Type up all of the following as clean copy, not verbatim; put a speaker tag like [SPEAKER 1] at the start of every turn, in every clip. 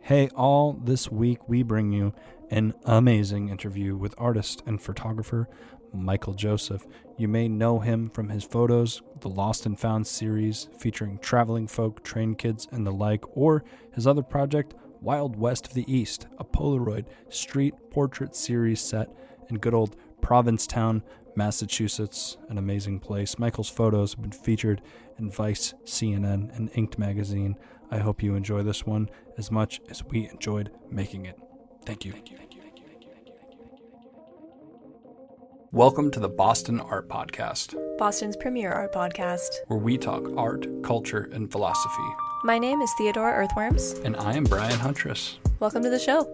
[SPEAKER 1] Hey all, this week we bring you an amazing interview with artist and photographer Michael Joseph. You may know him from his photos, the Lost and Found series featuring traveling folk, train kids, and the like, or his other project, Wild West of the East, a Polaroid street portrait series set in good old Provincetown, Massachusetts, an amazing place. Michael's photos have been featured in Vice, CNN, and Inked magazine. I hope you enjoy this one as much as we enjoyed making it. Thank you. Welcome to the Boston Art Podcast,
[SPEAKER 2] Boston's premier art podcast,
[SPEAKER 1] where we talk art, culture, and philosophy.
[SPEAKER 2] My name is Theodore Earthworms.
[SPEAKER 1] And I am Brian Huntress.
[SPEAKER 2] Welcome to the show.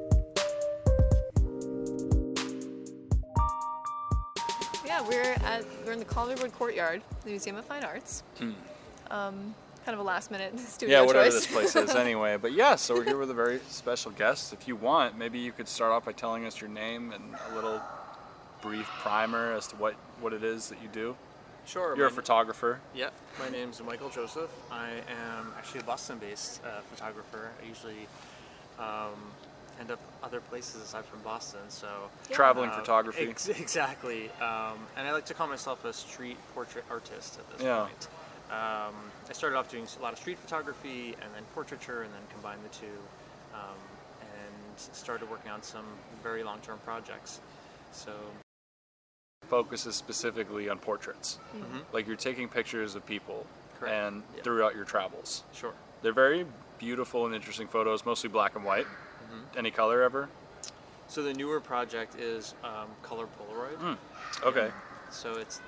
[SPEAKER 2] Yeah, we're in the Collingwood Courtyard, the Museum of Fine Arts. Kind of a last-minute studio choice.
[SPEAKER 3] Yeah, whatever this place is anyway. But yeah, so we're here with a very special guest. If you want, maybe you could start off by telling us your name and a little brief primer as to what it is that you do.
[SPEAKER 4] Sure.
[SPEAKER 3] You're a photographer.
[SPEAKER 4] Yeah, my name's Michael Joseph. I am actually a Boston-based photographer. I usually end up other places aside from Boston, so...
[SPEAKER 3] Yeah. Traveling photography.
[SPEAKER 4] Exactly. And I like to call myself a street portrait artist at this point. I started off doing a lot of street photography and then portraiture, and then combined the two, and started working on some very long-term projects. So...
[SPEAKER 3] Focuses specifically on portraits. Mm-hmm. Like you're taking pictures of people.
[SPEAKER 4] Correct.
[SPEAKER 3] And throughout your travels.
[SPEAKER 4] Sure.
[SPEAKER 3] They're very beautiful and interesting photos, mostly black and white. Mm-hmm. Any color ever?
[SPEAKER 4] So the newer project is color Polaroid.
[SPEAKER 3] Okay.
[SPEAKER 4] So it's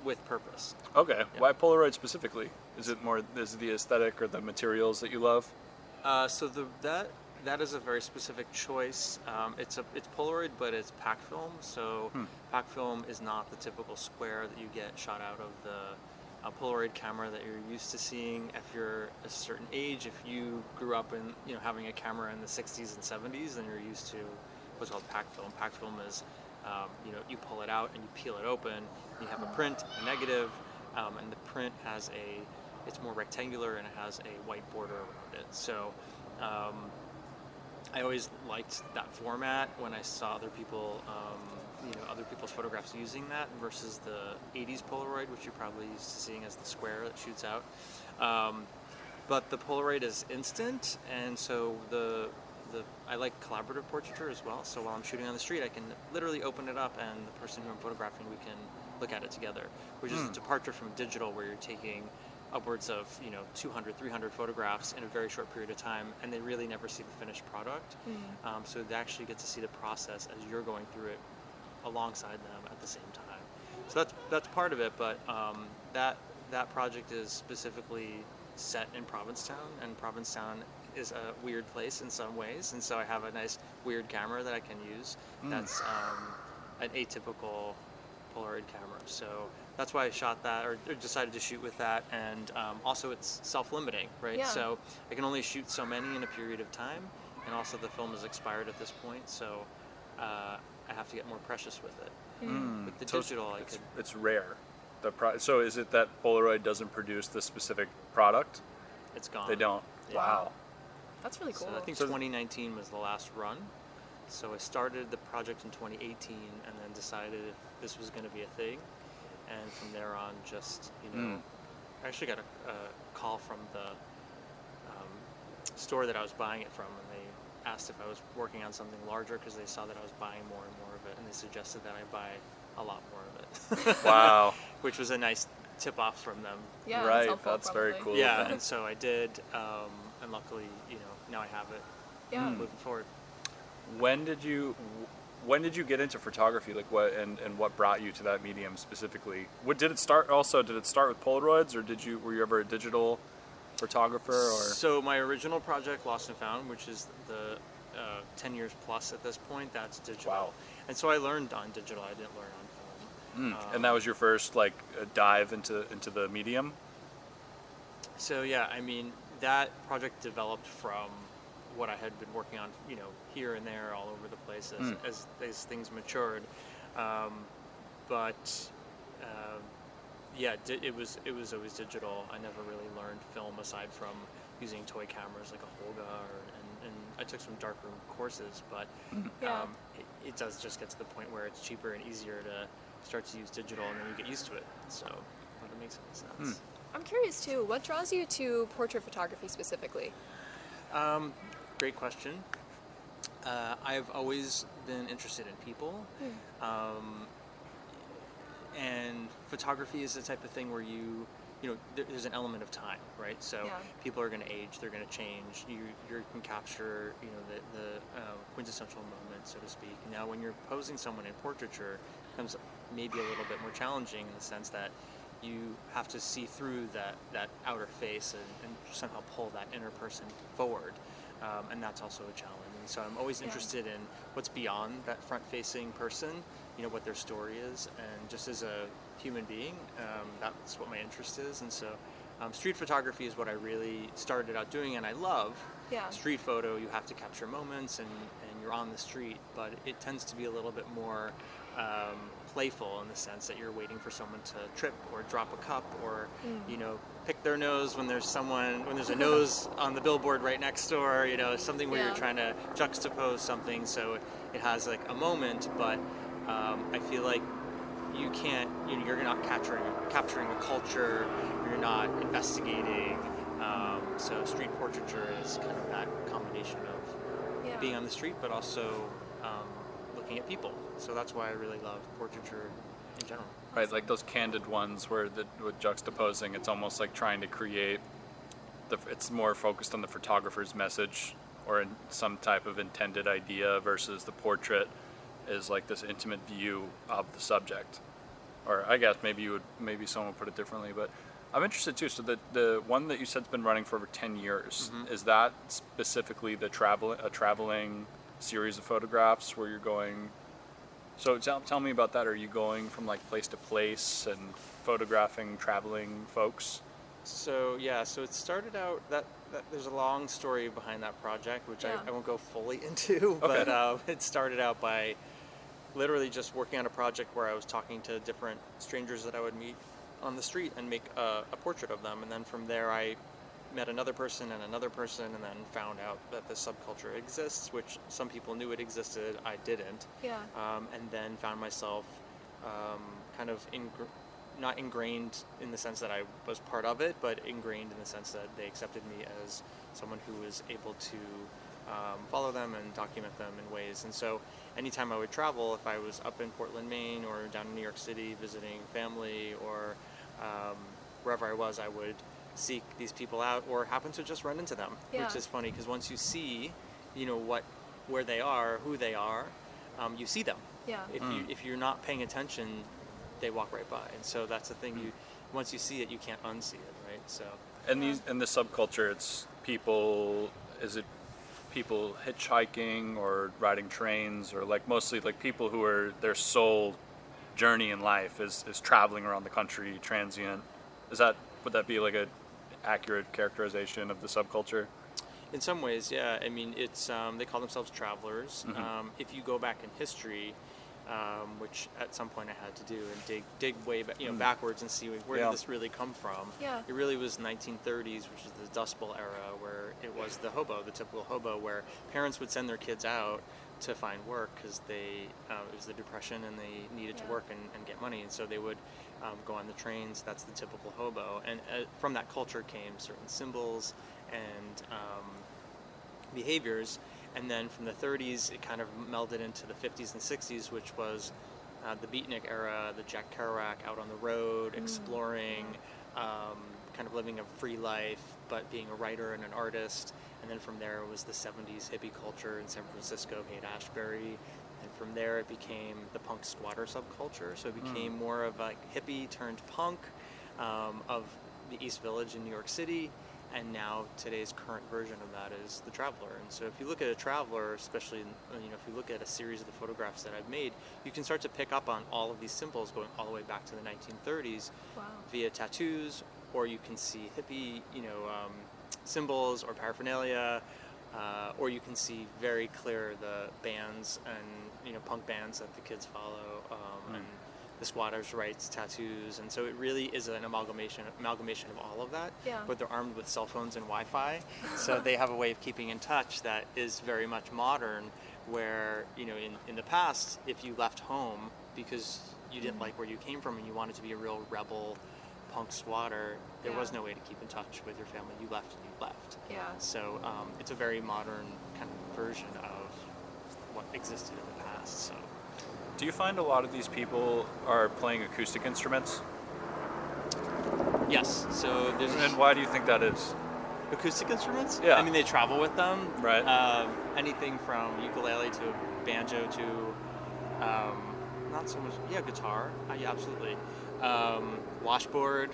[SPEAKER 4] with purpose.
[SPEAKER 3] Okay.
[SPEAKER 4] Yeah.
[SPEAKER 3] Why Polaroid specifically? Is it the aesthetic or the materials that you love?
[SPEAKER 4] So that is a very specific choice. It's Polaroid, but it's pack film. So pack film is not the typical square that you get shot out of the Polaroid camera that you're used to seeing. If you're a certain age, if you grew up in having a camera in the 60s and 70s, then you're used to what's called pack film. Pack film is you pull it out and you peel it open. You have a print, a negative, and the print it's more rectangular and it has a white border around it. So I always liked that format when I saw other people, other people's photographs using that versus the 80s Polaroid, which you're probably used to seeing as the square that shoots out. But the Polaroid is instant, and so I like collaborative portraiture as well. So while I'm shooting on the street, I can literally open it up, and the person who I'm photographing, we can look at it together, which is a departure from digital, where you're taking upwards of 200, 300 photographs in a very short period of time, and they really never see the finished product. So they actually get to see the process as you're going through it alongside them at the same time. So that's part of it, but that project is specifically set in Provincetown, and Provincetown is a weird place in some ways, and so I have a nice weird camera that I can use. That's an atypical Polaroid camera. So that's why I shot that, or decided to shoot with that, and also it's self-limiting, right?
[SPEAKER 2] Yeah.
[SPEAKER 4] So I can only shoot so many in a period of time, and also the film is expired at this point, so I have to get more precious with it. With the digital,
[SPEAKER 3] it's rare. So is it that Polaroid doesn't produce the specific product?
[SPEAKER 4] It's gone.
[SPEAKER 3] They don't.
[SPEAKER 4] Yeah.
[SPEAKER 3] Wow.
[SPEAKER 2] That's really cool.
[SPEAKER 4] So I think 2019 was the last run. So I started the project in 2018 and then decided if this was going to be a thing. And from there on, just, I actually got a call from the store that I was buying it from, and they asked if I was working on something larger because they saw that I was buying more and more of it, and they suggested that I buy a lot more of it.
[SPEAKER 3] Wow.
[SPEAKER 4] Which was a nice tip-off from them.
[SPEAKER 2] Yeah,
[SPEAKER 3] right,
[SPEAKER 2] that's
[SPEAKER 3] very cool.
[SPEAKER 4] Yeah, and so I did, and luckily, now I have it.
[SPEAKER 2] Yeah.
[SPEAKER 4] Moving forward.
[SPEAKER 3] When did you get into photography? Like what brought you to that medium specifically? Did it start with Polaroids, or were you ever a digital photographer? Or
[SPEAKER 4] So my original project, Lost and Found, which is the 10 years plus at this point, that's digital.
[SPEAKER 3] Wow.
[SPEAKER 4] And so I learned on digital. I didn't learn on film.
[SPEAKER 3] And that was your first dive into the medium?
[SPEAKER 4] So yeah, I mean, that project developed from what I had been working on, here and there, all over the place as things matured. It was always digital. I never really learned film aside from using toy cameras like a Holga and I took some darkroom courses, but
[SPEAKER 2] Yeah.
[SPEAKER 4] it does just get to the point where it's cheaper and easier to start to use digital, and then you get used to it. So that makes any sense.
[SPEAKER 2] I'm curious too, what draws you to portrait photography specifically?
[SPEAKER 4] Great question. I've always been interested in people. And photography is the type of thing where there's an element of time, right? So
[SPEAKER 2] Yeah.
[SPEAKER 4] people are going to age, they're going to change. You can capture, the quintessential moment, so to speak. Now, when you're posing someone in portraiture, it becomes maybe a little bit more challenging in the sense that you have to see through that outer face and somehow pull that inner person forward. And that's also a challenge. And so I'm always interested in what's beyond that front-facing person, what their story is. And just as a human being, that's what my interest is. And so street photography is what I really started out doing, and I love.
[SPEAKER 2] Yeah.
[SPEAKER 4] Street photo, you have to capture moments, and you're on the street, but it tends to be a little bit more playful in the sense that you're waiting for someone to trip or drop a cup or pick their nose when there's a nose on the billboard right next door, something where you're trying to juxtapose something so it has like a moment, but I feel like you can't, you're not capturing a culture, you're not investigating, so street portraiture is kind of that combination of being on the street but also looking at people. So that's why I really love portraiture in general.
[SPEAKER 3] Right, like those candid ones where with juxtaposing, it's almost like trying to create it's more focused on the photographer's message or in some type of intended idea versus the portrait is like this intimate view of the subject. Or I guess maybe someone would put it differently, but I'm interested too. So the one that you said's been running for over 10 years, is that specifically a traveling series of photographs where you're going? So tell me about that. Are you going from like place to place and photographing traveling folks?
[SPEAKER 4] So it started out that there's a long story behind that project, which I won't go fully into,
[SPEAKER 3] Okay.
[SPEAKER 4] but it started out by literally just working on a project where I was talking to different strangers that I would meet on the street and make a portrait of them, and then from there I met another person and then found out that this subculture exists, which some people knew it existed, I didn't.
[SPEAKER 2] Yeah.
[SPEAKER 4] And then found myself kind of not ingrained in the sense that I was part of it, but ingrained in the sense that they accepted me as someone who was able to follow them and document them in ways. And so anytime I would travel, if I was up in Portland, Maine, or down in New York City visiting family, or wherever I was, I would seek these people out or happen to just run into them, which is funny because once you see, where they are, who they are, you see them.
[SPEAKER 2] Yeah.
[SPEAKER 4] If you're not paying attention, they walk right by, and so that's the thing. Once you see it, you can't unsee it, right? So.
[SPEAKER 3] And the subculture, it's people. Is it people hitchhiking or riding trains, or like mostly like people who are their sole journey in life is traveling around the country, transient? Would that be like a accurate characterization of the subculture?
[SPEAKER 4] In some ways, yeah. I mean, it's they call themselves travelers. If you go back in history, which at some point I had to do and dig way back, backwards and see where did this really come from.
[SPEAKER 2] Yeah.
[SPEAKER 4] It really was 1930s, which is the Dust Bowl era, where it was the typical hobo, where parents would send their kids out to find work because it was the Depression and they needed to work and get money, and so they would go on the trains. That's the typical hobo, and from that culture came certain symbols and behaviors. And then from the 30s, it kind of melded into the 50s and 60s, which was the beatnik era, the Jack Kerouac out on the road, exploring, kind of living a free life, but being a writer and an artist. And then from there, it was the 70s hippie culture in San Francisco, Haight-Ashbury. And from there, it became the punk squatter subculture. So it became more of like hippie turned punk of the East Village in New York City. And now today's current version of that is the traveler. And so if you look at a traveler, especially if you look at a series of the photographs that I've made, you can start to pick up on all of these symbols going all the way back to the 1930s via tattoos, or you can see hippie symbols or paraphernalia, or you can see very clear the bands and punk bands that the kids follow, and the squatters' rights tattoos, and so it really is an amalgamation of all of that.
[SPEAKER 2] Yeah.
[SPEAKER 4] But they're armed with cell phones and Wi-Fi, so they have a way of keeping in touch that is very much modern. Where in the past, if you left home because you didn't like where you came from and you wanted to be a real rebel, punk squatter, there was no way to keep in touch with your family. You left and you left.
[SPEAKER 2] Yeah.
[SPEAKER 4] So it's a very modern kind of version of what existed in the past. So.
[SPEAKER 3] Do you find a lot of these people are playing acoustic instruments?
[SPEAKER 4] Yes. So there's.
[SPEAKER 3] And why do you think that is?
[SPEAKER 4] Acoustic instruments?
[SPEAKER 3] Yeah.
[SPEAKER 4] I mean, they travel with them.
[SPEAKER 3] Right.
[SPEAKER 4] Anything from ukulele to banjo to, not so much. Yeah, guitar. Yeah, absolutely. Washboard.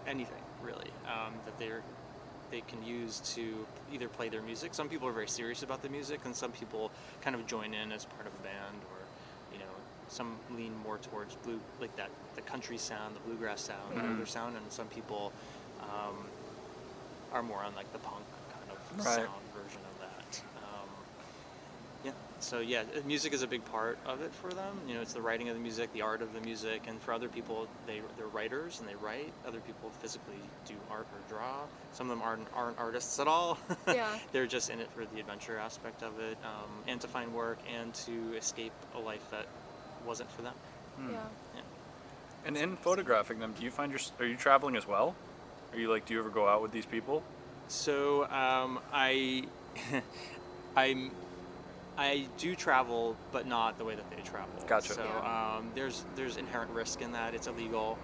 [SPEAKER 4] Anything really that they can use to either play their music. Some people are very serious about the music, and some people kind of join in as part of a band, or some lean more towards the country sound, the bluegrass sound, the older sound, and some people are more on like the punk kind of sound version of that. So music is a big part of it for them. It's the writing of the music, the art of the music, and for other people, they're writers and they write. Other people physically do art or draw. Some of them aren't artists at all.
[SPEAKER 2] Yeah.
[SPEAKER 4] They're just in it for the adventure aspect of it, and to find work and to escape a life that wasn't for them.
[SPEAKER 2] Yeah.
[SPEAKER 3] And in photographing them, do you find are you traveling as well? Are you do you ever go out with these people?
[SPEAKER 4] So I do travel, but not the way that they travel.
[SPEAKER 3] Gotcha.
[SPEAKER 4] So there's inherent risk in that. It's illegal,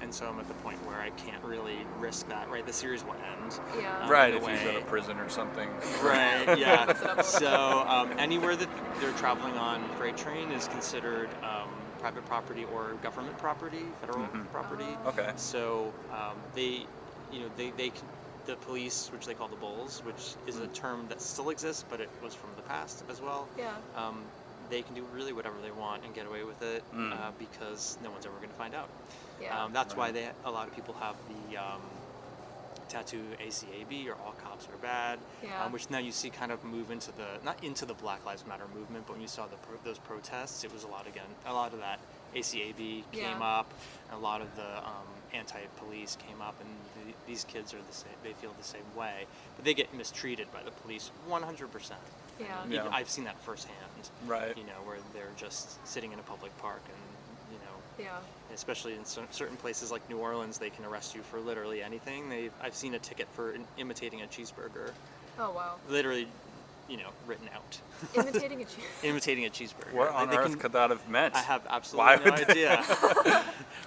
[SPEAKER 4] and so I'm at the point where I can't really risk that. Right, the series will end.
[SPEAKER 2] Yeah.
[SPEAKER 3] Right,
[SPEAKER 4] in
[SPEAKER 3] if
[SPEAKER 4] a
[SPEAKER 3] you go
[SPEAKER 4] way.
[SPEAKER 3] to prison or something.
[SPEAKER 4] Right. Yeah. So anywhere that they're traveling on freight train is considered private property or government property, federal property.
[SPEAKER 3] Okay.
[SPEAKER 4] So they the police, which they call the bulls, which is a term that still exists, but it was from the past as well.
[SPEAKER 2] Yeah.
[SPEAKER 4] They can do really whatever they want and get away with it because no one's ever going to find out.
[SPEAKER 2] Yeah.
[SPEAKER 4] That's why a lot of people have the tattoo ACAB, or all cops are bad, which now you see kind of move into not into the Black Lives Matter movement, but when you saw those protests, it was a lot of that ACAB came up, and a lot of the anti-police came up, and these kids are the same. They feel the same way, but they get mistreated by the police 100%.
[SPEAKER 2] Yeah.
[SPEAKER 4] I've seen that firsthand.
[SPEAKER 3] Right.
[SPEAKER 4] Where they're just sitting in a public park, and
[SPEAKER 2] Yeah.
[SPEAKER 4] especially in certain places like New Orleans, they can arrest you for literally anything. I've seen a ticket for imitating a cheeseburger.
[SPEAKER 2] Oh wow.
[SPEAKER 4] Literally, written out.
[SPEAKER 2] Imitating a cheese.
[SPEAKER 4] Imitating a cheeseburger.
[SPEAKER 3] What on earth could that have meant?
[SPEAKER 4] I have absolutely no idea.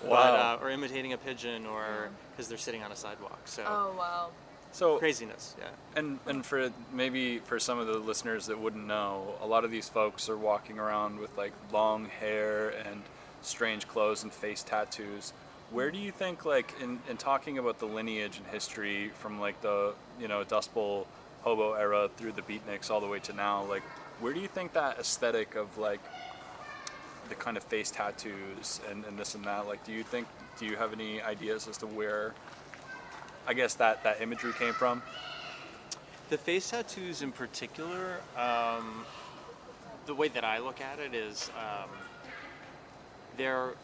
[SPEAKER 3] Wow.
[SPEAKER 4] Or imitating a pigeon, or because they're sitting on a sidewalk. So
[SPEAKER 2] Oh wow.
[SPEAKER 3] So
[SPEAKER 4] craziness, yeah.
[SPEAKER 3] And for some of the listeners that wouldn't know, a lot of these folks are walking around with long hair and strange clothes and face tattoos. Where do you think, in talking about the lineage and history from the Dust Bowl hobo era through the beatniks all the way to now, where do you think that aesthetic of the kind of face tattoos and this and that, do you have any ideas as to where I guess that imagery came from?
[SPEAKER 4] The face tattoos in particular, the way that I look at it is they're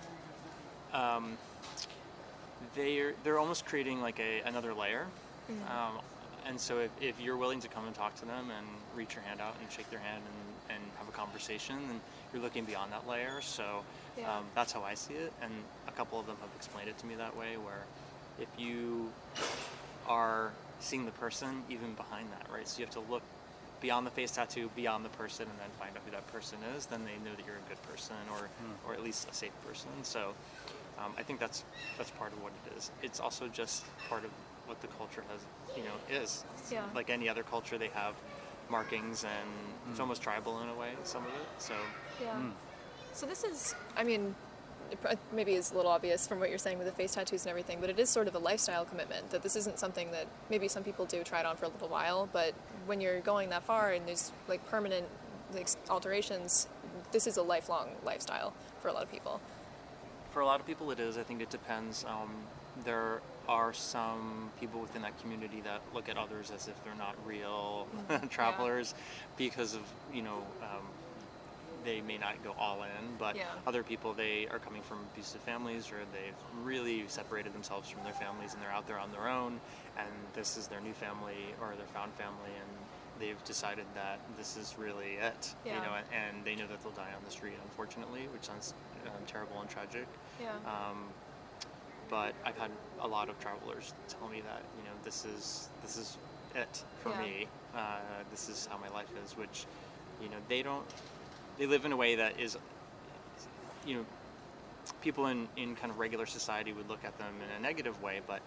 [SPEAKER 4] almost creating another layer. And so if you're willing to come and talk to them and reach your hand out and shake their hand and have a conversation, then you're looking beyond that layer. So that's how I see it. And a couple of them have explained it to me that way, where if you are seeing the person even behind that, right? So you have to look beyond the face tattoo, beyond the person, and then find out who that person is. Then they know that you're a good person, or at least a safe person. So I think that's part of what it is. It's also just part of what the culture has, is.
[SPEAKER 2] Yeah.
[SPEAKER 4] Like any other culture, they have markings, and it's almost tribal in a way, some of it. So
[SPEAKER 2] Yeah. So this is, maybe it's a little obvious from what you're saying with the face tattoos and everything, but it is sort of a lifestyle commitment, that this isn't something that maybe some people do try it on for a little while, but when you're going that far and there's permanent alterations, this is a lifelong lifestyle for a lot of people.
[SPEAKER 4] for a lot of people it is. I think it depends. There are some people within that community that look at others as if they're not real travelers because of, they may not go all in, but
[SPEAKER 2] Yeah.
[SPEAKER 4] other people, they are coming from abusive families, or they've really separated themselves from their families and they're out there on their own, and this is their new family or their found family, and they've decided that this is really it,
[SPEAKER 2] Yeah.
[SPEAKER 4] you know, and they know that they'll die on the street, unfortunately, which sounds terrible and tragic.
[SPEAKER 2] Yeah.
[SPEAKER 4] But I've had a lot of travelers tell me that, you know, this is it for
[SPEAKER 2] Yeah.
[SPEAKER 4] me. This is how my life is, which, you know, they live in a way that is, you know, people in kind of regular society would look at them in a negative way, but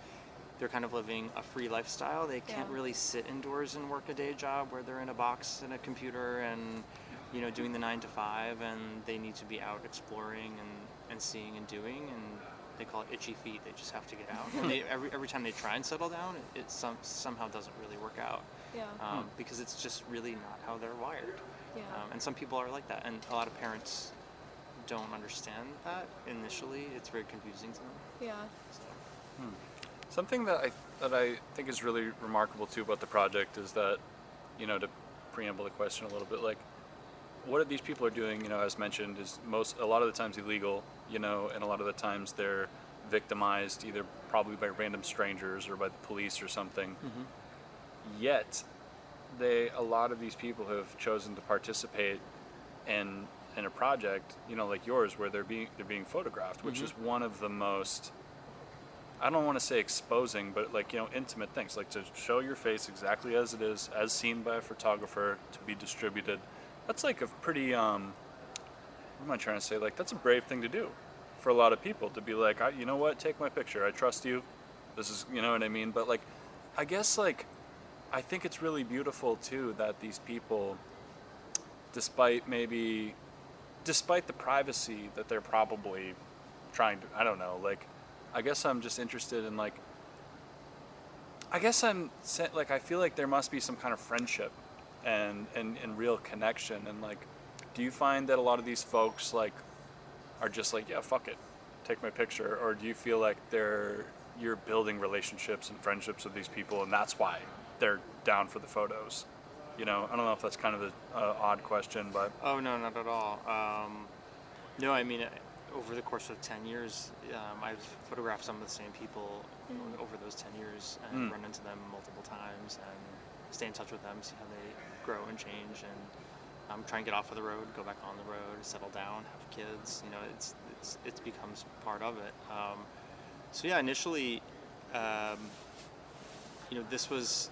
[SPEAKER 4] they're kind of living a free lifestyle. They can't
[SPEAKER 2] Yeah.
[SPEAKER 4] really sit indoors and work a day job where they're in a box and a computer and, you know, doing the 9 to 5, and they need to be out exploring and seeing and doing, and they call it itchy feet. They just have to get out. And every time they try and settle down, it somehow doesn't really work out,
[SPEAKER 2] Yeah.
[SPEAKER 4] because it's just really not how they're wired.
[SPEAKER 2] Yeah.
[SPEAKER 4] And some people are like that, and a lot of parents don't understand that initially. It's very confusing to them.
[SPEAKER 2] Yeah.
[SPEAKER 4] So.
[SPEAKER 3] Something that I think is really remarkable too about the project is that, you know, to preamble the question a little bit, like, what these people are doing, you know, as mentioned, is a lot of the times illegal, you know, and a lot of the times they're victimized either probably by random strangers or by the police or something. Yet, a lot of these people have chosen to participate in a project, you know, like yours, where they're being photographed, which is one of the most, I don't want to say exposing, but like, you know, intimate things, like to show your face exactly as it is, as seen by a photographer, to be distributed. That's like a pretty, what am I trying to say? Like, that's a brave thing to do for a lot of people, to be like, you know what, take my picture. I trust you. This is, you know what I mean? But like, I guess like, I think it's really beautiful too that these people, despite the privacy that they're probably trying to, I don't know, like, I guess I'm just interested in like, I feel like there must be some kind of friendship and real connection, and like, do you find that a lot of these folks like are just like, yeah, fuck it, take my picture, or do you feel like you're building relationships and friendships with these people and that's why they're down for the photos? You know, I don't know if that's kind of an odd question, but
[SPEAKER 4] Oh, no, not at all. No, I mean, over the course of 10 years, I've photographed some of the same people over those 10 years and run into them multiple times and stay in touch with them, see how they grow and change, and try and get off of the road, go back on the road, settle down, have kids. You know, it becomes part of it. So yeah, initially, you know, this was,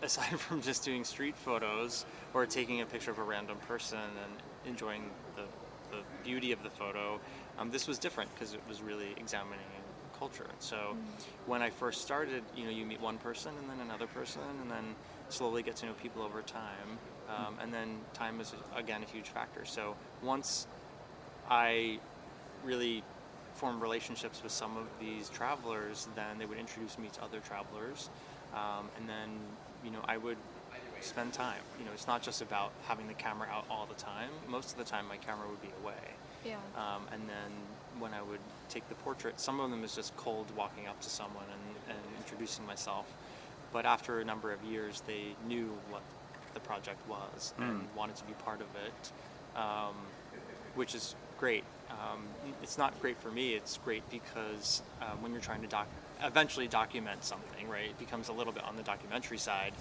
[SPEAKER 4] aside from just doing street photos or taking a picture of a random person and enjoying the beauty of the photo, this was different because it was really examining culture. So when I first started, you know, you meet one person and then another person and then slowly get to know people over time. And then time is, again, a huge factor. So once I really formed relationships with some of these travelers, then they would introduce me to other travelers. And then, you know, I would spend time. You know, it's not just about having the camera out all the time. Most of the time my camera would be away.
[SPEAKER 2] Yeah.
[SPEAKER 4] And then when I would take the portrait, some of them is just cold walking up to someone and introducing myself. But after a number of years, they knew what the project was and wanted to be part of it, which is great. It's not great for me. It's great because when you're trying to eventually document something, right, it becomes a little bit on the documentary side.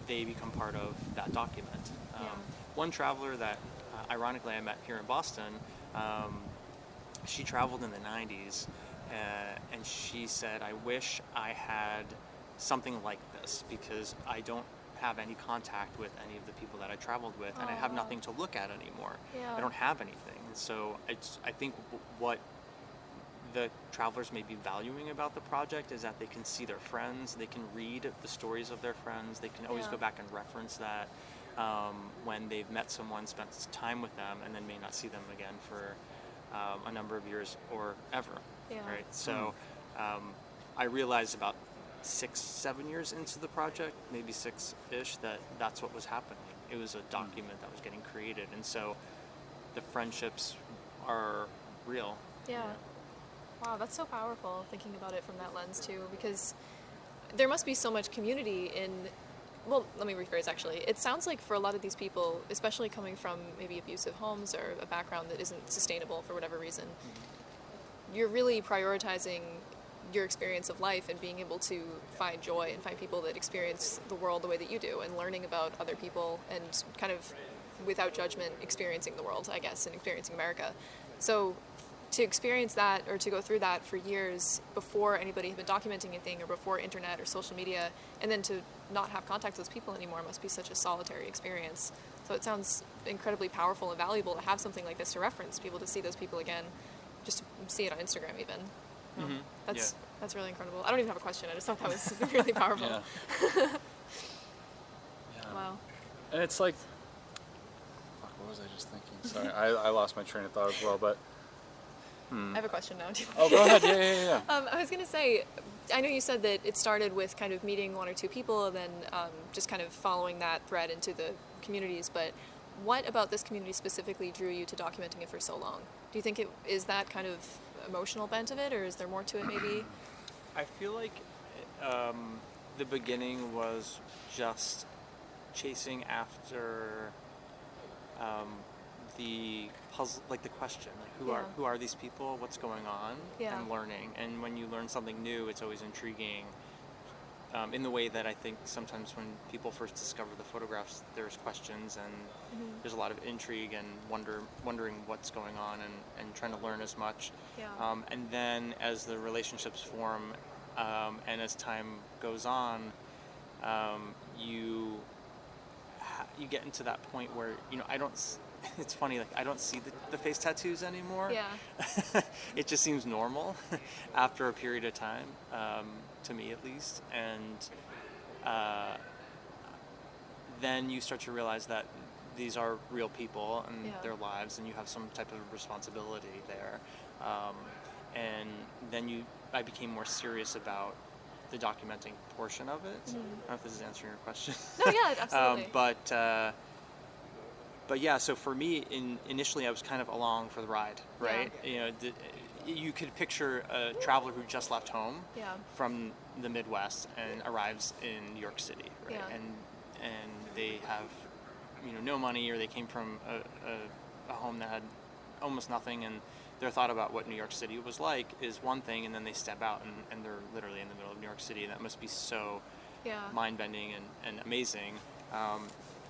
[SPEAKER 4] They become part of that document. One traveler that ironically I met here in Boston, she traveled in the 90s, and she said, I wish I had something like this because I don't have any contact with any of the people that I traveled with, and I have nothing to look at anymore.
[SPEAKER 2] Yeah.
[SPEAKER 4] I don't have anything. So I think what the travelers may be valuing about the project is that they can see their friends, they can read the stories of their friends, they can always go back and reference that when they've met someone, spent time with them, and then may not see them again for a number of years or ever.
[SPEAKER 2] Yeah.
[SPEAKER 4] Right. So I realized about 6-7 years into the project, maybe 6-ish, that's what was happening. It was a document that was getting created, and so the friendships are real.
[SPEAKER 2] Yeah. Wow, that's so powerful, thinking about it from that lens too, because there must be so much community in well, let me rephrase actually. It sounds like for a lot of these people, especially coming from maybe abusive homes or a background that isn't sustainable for whatever reason, you're really prioritizing your experience of life and being able to find joy and find people that experience the world the way that you do, and learning about other people and kind of without judgment experiencing the world, I guess, and experiencing America. So to experience that or to go through that for years before anybody had been documenting anything or before internet or social media, and then to not have contact with those people anymore must be such a solitary experience. So it sounds incredibly powerful and valuable to have something like this to reference people, to see those people again, just to see it on Instagram even. That's really incredible. I don't even have a question. I just thought that was really powerful.
[SPEAKER 3] Yeah.
[SPEAKER 2] Wow.
[SPEAKER 3] And it's like, fuck, what was I just thinking? Sorry, I lost my train of thought as well, but.
[SPEAKER 2] I have a question now.
[SPEAKER 3] Oh, go ahead. Yeah.
[SPEAKER 2] I was going to say, I know you said that it started with kind of meeting one or two people and then just kind of following that thread into the communities, but what about this community specifically drew you to documenting it for so long? Do you think it is that kind of emotional bent of it, or is there more to it maybe?
[SPEAKER 4] I feel like the beginning was just chasing after the puzzle, like the question, like who are these people, what's going on, and learning. And when you learn something new, it's always intriguing. In the way that I think sometimes when people first discover the photographs, there's questions and there's a lot of intrigue and wondering what's going on and trying to learn as much. And then as the relationships form and as time goes on, you get into that point where, it's funny, like I don't see the face tattoos anymore. It just seems normal after a period of time, to me at least. And then you start to realize that these are real people and their lives, and you have some type of responsibility there. And then I became more serious about the documenting portion of it. I don't know if this is answering your question.
[SPEAKER 2] No, yeah, absolutely.
[SPEAKER 4] But yeah, so for me, initially I was kind of along for the ride, right? You could picture a traveler who just left home from the Midwest and arrives in New York City, right? And they have, no money, or they came from a home that had almost nothing, and their thought about what New York City was like is one thing, and then they step out and they're literally in the middle of New York City, and that must be so mind-bending and amazing.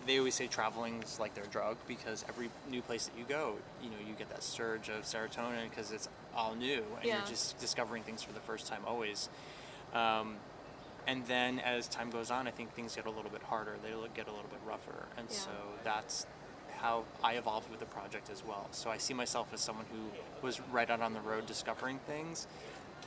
[SPEAKER 4] They always say traveling's like their drug, because every new place that you go, you get that surge of serotonin because it's all new, and you're just discovering things for the first time always. And then as time goes on, I think things get a little bit harder. They get a little bit rougher, and so that's how I evolved with the project as well. So I see myself as someone who was right out on the road discovering things.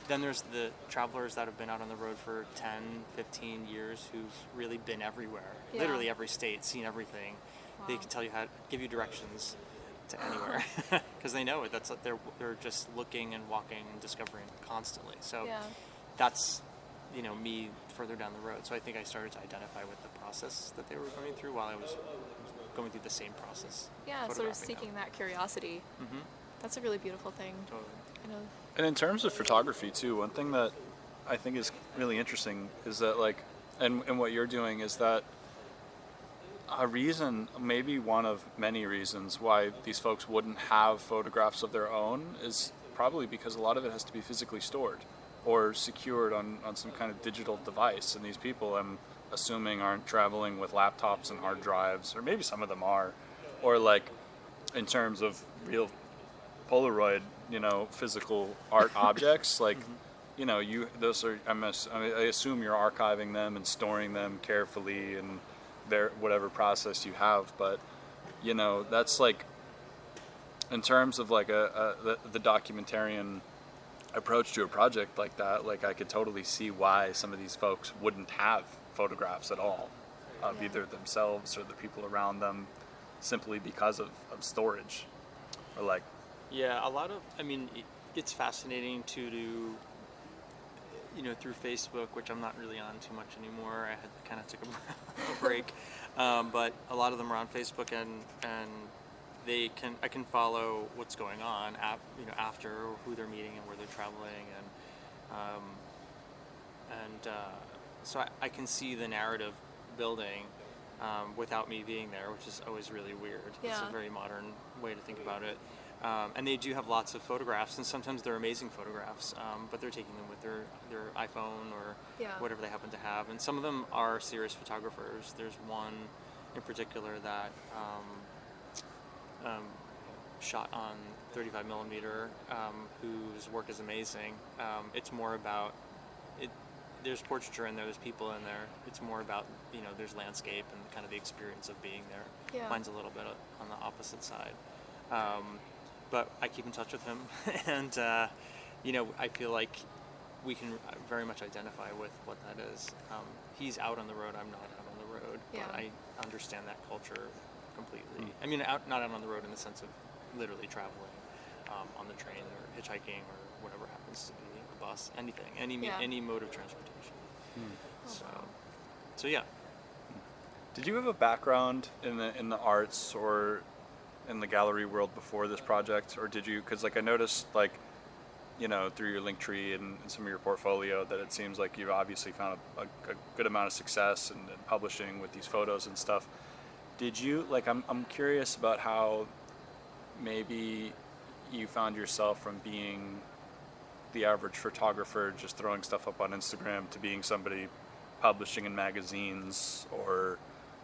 [SPEAKER 4] Then there's the travelers that have been out on the road for 10, 15 years who've really been everywhere, literally every state, seen everything. Wow. They can tell you give you directions to anywhere because they know it. That's they're just looking and walking and discovering constantly. So that's me further down the road. So I think I started to identify with the process that they were going through while I was going through the same process.
[SPEAKER 2] Yeah, sort of seeking that curiosity. That's a really beautiful thing.
[SPEAKER 4] Totally.
[SPEAKER 2] I know.
[SPEAKER 3] And in terms of photography too, one thing that I think is really interesting is that and what you're doing is that a reason, maybe one of many reasons why these folks wouldn't have photographs of their own is probably because a lot of it has to be physically stored or secured on some kind of digital device. And these people, I'm assuming, aren't traveling with laptops and hard drives, or maybe some of them are, or in terms of real Polaroid, physical art objects, those are, I assume you're archiving them and storing them carefully and whatever process you have, but that's in terms of the documentarian approach to a project like that, I could totally see why some of these folks wouldn't have photographs at all of either themselves or the people around them, simply because of storage, or
[SPEAKER 4] a lot of, it's fascinating to do, through Facebook, which I'm not really on too much anymore. I had kind of took a break, but a lot of them are on Facebook, and I can follow what's going on after, who they're meeting and where they're traveling, and so I can see the narrative building without me being there, which is always really weird. It's
[SPEAKER 2] Yeah.
[SPEAKER 4] a very modern way to think about it. And they do have lots of photographs, and sometimes they're amazing photographs, but they're taking them with their iPhone or
[SPEAKER 2] Yeah.
[SPEAKER 4] whatever they happen to have. And some of them are serious photographers. There's one in particular that shot on 35 millimeter, whose work is amazing. It's more about it. There's portraiture in there. There's people in there. It's more about, there's landscape and kind of the experience of being there.
[SPEAKER 2] Yeah.
[SPEAKER 4] Mine's a little bit on the opposite side. But I keep in touch with him, and I feel like we can very much identify with what that is. He's out on the road. I'm not out on the road,
[SPEAKER 2] Yeah.
[SPEAKER 4] but I understand that culture completely.
[SPEAKER 3] Mm.
[SPEAKER 4] I mean, not out on the road in the sense of literally traveling on the train or hitchhiking or whatever happens to be, a bus, anything, any mode of transportation. So yeah.
[SPEAKER 3] Did you have a background in the arts or in the gallery world before this project, or did you? Because I noticed through your Linktree and some of your portfolio that it seems like you've obviously found a good amount of success in publishing with these photos and stuff. Did you I'm curious about how maybe you found yourself from being the average photographer just throwing stuff up on Instagram to being somebody publishing in magazines,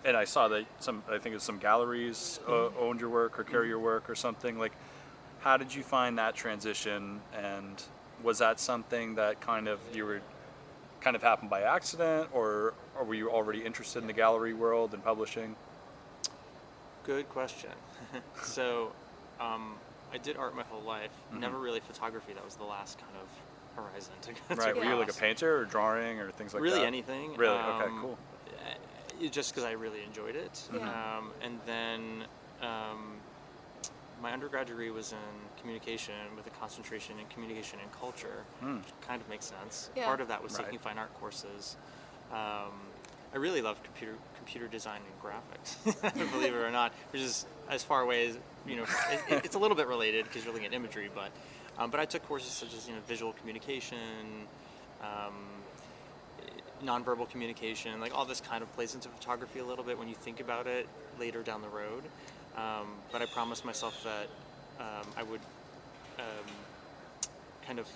[SPEAKER 3] and I saw that I think it's some galleries owned your work or carry your work or something. How did you find that transition, and was that something that kind of happened by accident, or were you already interested in the gallery world and publishing?
[SPEAKER 4] Good question. So, I did art my whole life.
[SPEAKER 3] Mm-hmm.
[SPEAKER 4] Never really photography. That was the last kind of horizon to
[SPEAKER 3] Right. Were you like a
[SPEAKER 4] cross.
[SPEAKER 3] painter or drawing or things like that?
[SPEAKER 4] Really anything.
[SPEAKER 3] Really? Okay. Cool.
[SPEAKER 4] Just because I really enjoyed it.
[SPEAKER 2] Yeah.
[SPEAKER 4] And then my undergrad degree was in communication with a concentration in communication and culture, which kind of makes sense.
[SPEAKER 2] Yeah.
[SPEAKER 4] Part of that was
[SPEAKER 3] Right.
[SPEAKER 4] taking fine art courses. I really loved computer design and graphics, believe it or not, which is as far away as, it's a little bit related because you're looking at imagery, but I took courses such as, visual communication, nonverbal communication, all this kind of plays into photography a little bit when you think about it later down the road. But I promised myself that I would kind of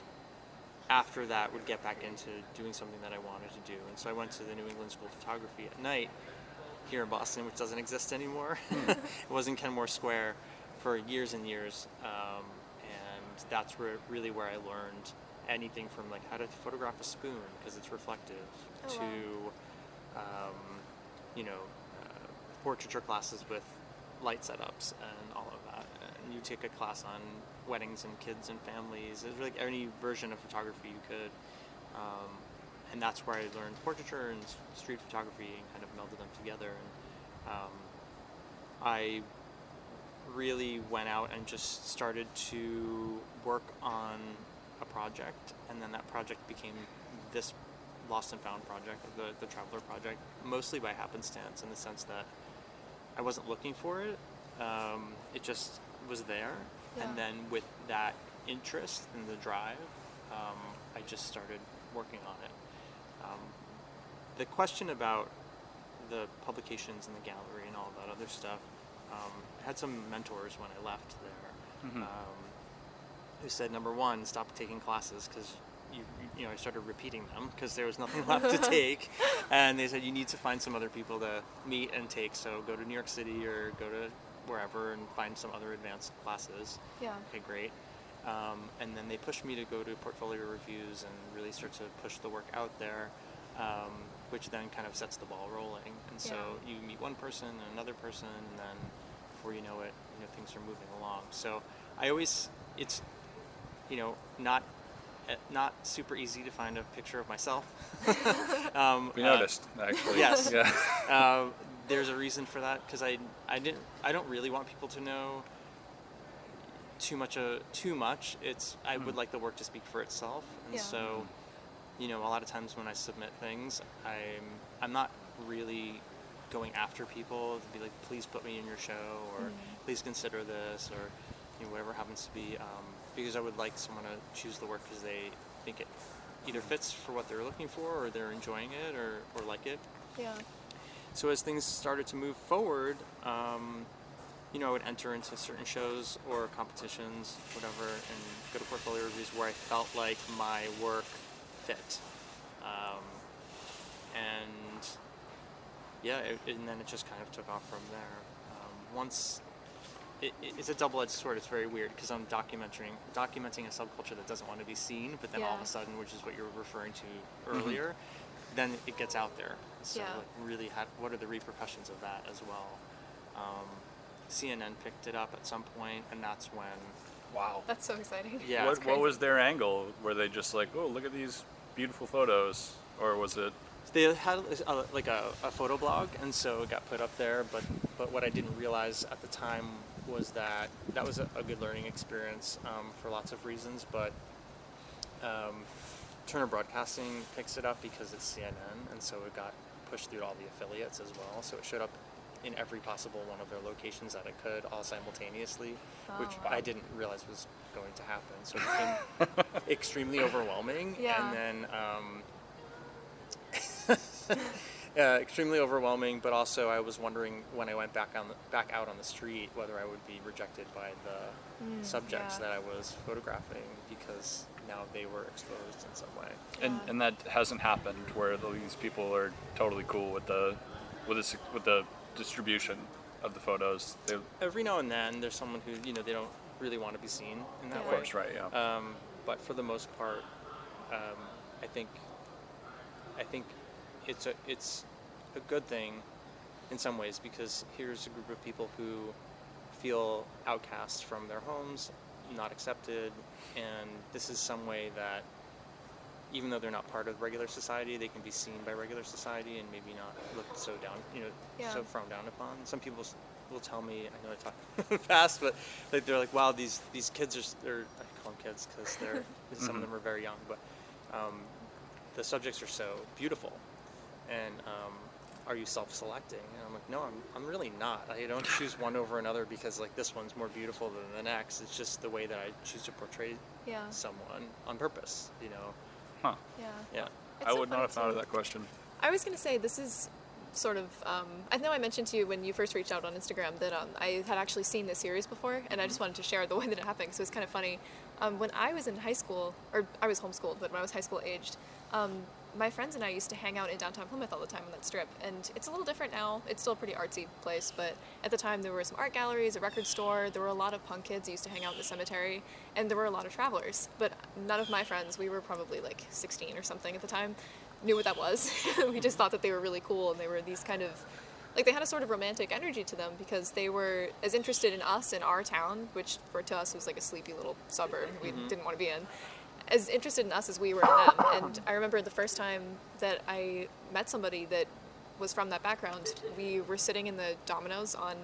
[SPEAKER 4] after that would get back into doing something that I wanted to do. And so I went to the New England School of Photography at night here in Boston, which doesn't exist anymore. It was in Kenmore Square for years and years. And that's really where I learned anything from how to photograph a spoon because it's reflective, portraiture classes with light setups and all of that. And you take a class on weddings and kids and families. It's really any version of photography you could. And that's where I learned portraiture and street photography and kind of melded them together. And I really went out and just started to work on a project, and then that project became this Lost and Found project, the Traveler project, mostly by happenstance in the sense that I wasn't looking for it. It just was there.
[SPEAKER 2] Yeah.
[SPEAKER 4] And then with that interest and the drive, I just started working on it. The question about the publications in the gallery and all that other stuff, I had some mentors when I left there who said, number one, stop taking classes because I started repeating them because there was nothing left to take. And they said, you need to find some other people to meet and take. So go to New York City or go to wherever and find some other advanced classes.
[SPEAKER 2] Yeah.
[SPEAKER 4] Okay, great. And then they pushed me to go to portfolio reviews and really start to push the work out there, which then kind of sets the ball rolling. And so you meet one person and another person, and then before you know it, things are moving along. So I always, it's, not super easy to find a picture of myself.
[SPEAKER 3] We noticed, actually.
[SPEAKER 4] Yes.
[SPEAKER 3] Yeah.
[SPEAKER 4] There's a reason for that because I don't really want people to know too much. I would like the work to speak for itself, and so a lot of times when I submit things, I'm not really going after people to be like, please put me in your show, or please consider this, or whatever happens to be, because I would like someone to choose the work because they think it either fits for what they're looking for, or they're enjoying it, or like it.
[SPEAKER 2] Yeah.
[SPEAKER 4] So as things started to move forward, I would enter into certain shows or competitions, whatever, and go to portfolio reviews where I felt like my work fit. And then it just kind of took off from there. Once it's a double-edged sword. It's very weird because I'm documenting a subculture that doesn't want to be seen, but then all of a sudden, which is what you were referring to earlier, then it gets out there. So really, what are the repercussions of that as well? CNN picked it up at some point, and that's when.
[SPEAKER 3] Wow.
[SPEAKER 2] That's so exciting.
[SPEAKER 4] Yeah.
[SPEAKER 3] What was their angle? Were they just like, oh, look at these beautiful photos, or was it?
[SPEAKER 4] They had a photo blog, and so it got put up there. But what I didn't realize at the time was that was a good learning experience for lots of reasons. But Turner Broadcasting picks it up because it's CNN, and so it got pushed through all the affiliates as well. So it showed up in every possible one of their locations that it could, all simultaneously, which I didn't realize was going to happen. So it became extremely overwhelming, and then extremely overwhelming. But also, I was wondering when I went back out on the street whether I would be rejected by the subjects that I was photographing because now they were exposed in some way.
[SPEAKER 3] And that hasn't happened where these people are totally cool with the distribution of the photos.
[SPEAKER 4] Every now and then, there's someone who they don't really want to be seen in that way.
[SPEAKER 3] Of course, right? Yeah.
[SPEAKER 4] But for the most part, I think it's a good thing in some ways because here's a group of people who feel outcast from their homes, not accepted, and this is some way that even though they're not part of regular society, they can be seen by regular society and maybe not looked so down, so frowned down upon. Some people will tell me, I know I talk fast, but they're like, wow, these kids I call them kids because some of them are very young, but the subjects are so beautiful, and are you self-selecting? And I'm like, no, I'm really not. I don't choose one over another because this one's more beautiful than the next. It's just the way that I choose to portray someone on purpose,
[SPEAKER 3] Huh.
[SPEAKER 2] Yeah.
[SPEAKER 3] I would not have thought of that question.
[SPEAKER 2] I was going to say, this is sort of, I know I mentioned to you when you first reached out on Instagram that I had actually seen this series before, and I just wanted to share the way that it happened, so it's kind of funny. When I was in high school, or I was homeschooled, but when I was high school aged, my friends and I used to hang out in downtown Plymouth all the time on that strip, and it's a little different now. It's still a pretty artsy place, but at the time there were some art galleries, a record store, there were a lot of punk kids who used to hang out in the cemetery, and there were a lot of travelers. But none of my friends, we were probably 16 or something at the time, knew what that was. We just thought that they were really cool, and they were these kind of, they had a sort of romantic energy to them because they were as interested in us in our town, which to us was a sleepy little suburb we didn't want to be in, as interested in us as we were in them. And I remember the first time that I met somebody that was from that background, we were sitting in the Domino's on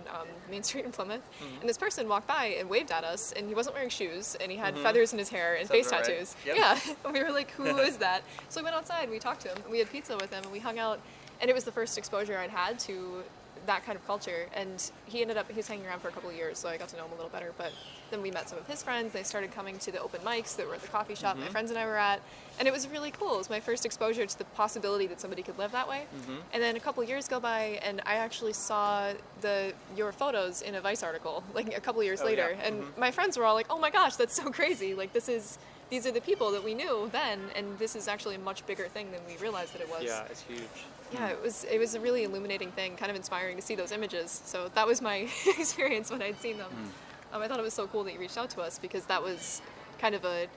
[SPEAKER 2] Main Street in Plymouth, and this person walked by and waved at us, and he wasn't wearing shoes, and he had feathers in his hair and face tattoos.
[SPEAKER 4] Yep.
[SPEAKER 2] Yeah, and we were like, who is that? So we went outside, we talked to him, and we had pizza with him, and we hung out, and it was the first exposure I'd had to that kind of culture, and he was hanging around for a couple of years, so I got to know him a little better. But then we met some of his friends. They started coming to the open mics that were at the coffee shop my friends and I were at, and it was really cool. It was my first exposure to the possibility that somebody could live that way. And then a couple of years go by, and I actually saw your photos in a Vice article a couple of years later, and my friends were all like, oh my gosh, that's so crazy, these are the people that we knew then, and this is actually a much bigger thing than we realized that it was.
[SPEAKER 4] Yeah, it's huge.
[SPEAKER 2] Yeah, it was a really illuminating thing, kind of inspiring to see those images. So that was my experience when I'd seen them. I thought it was so cool that you reached out to us because that was kind of it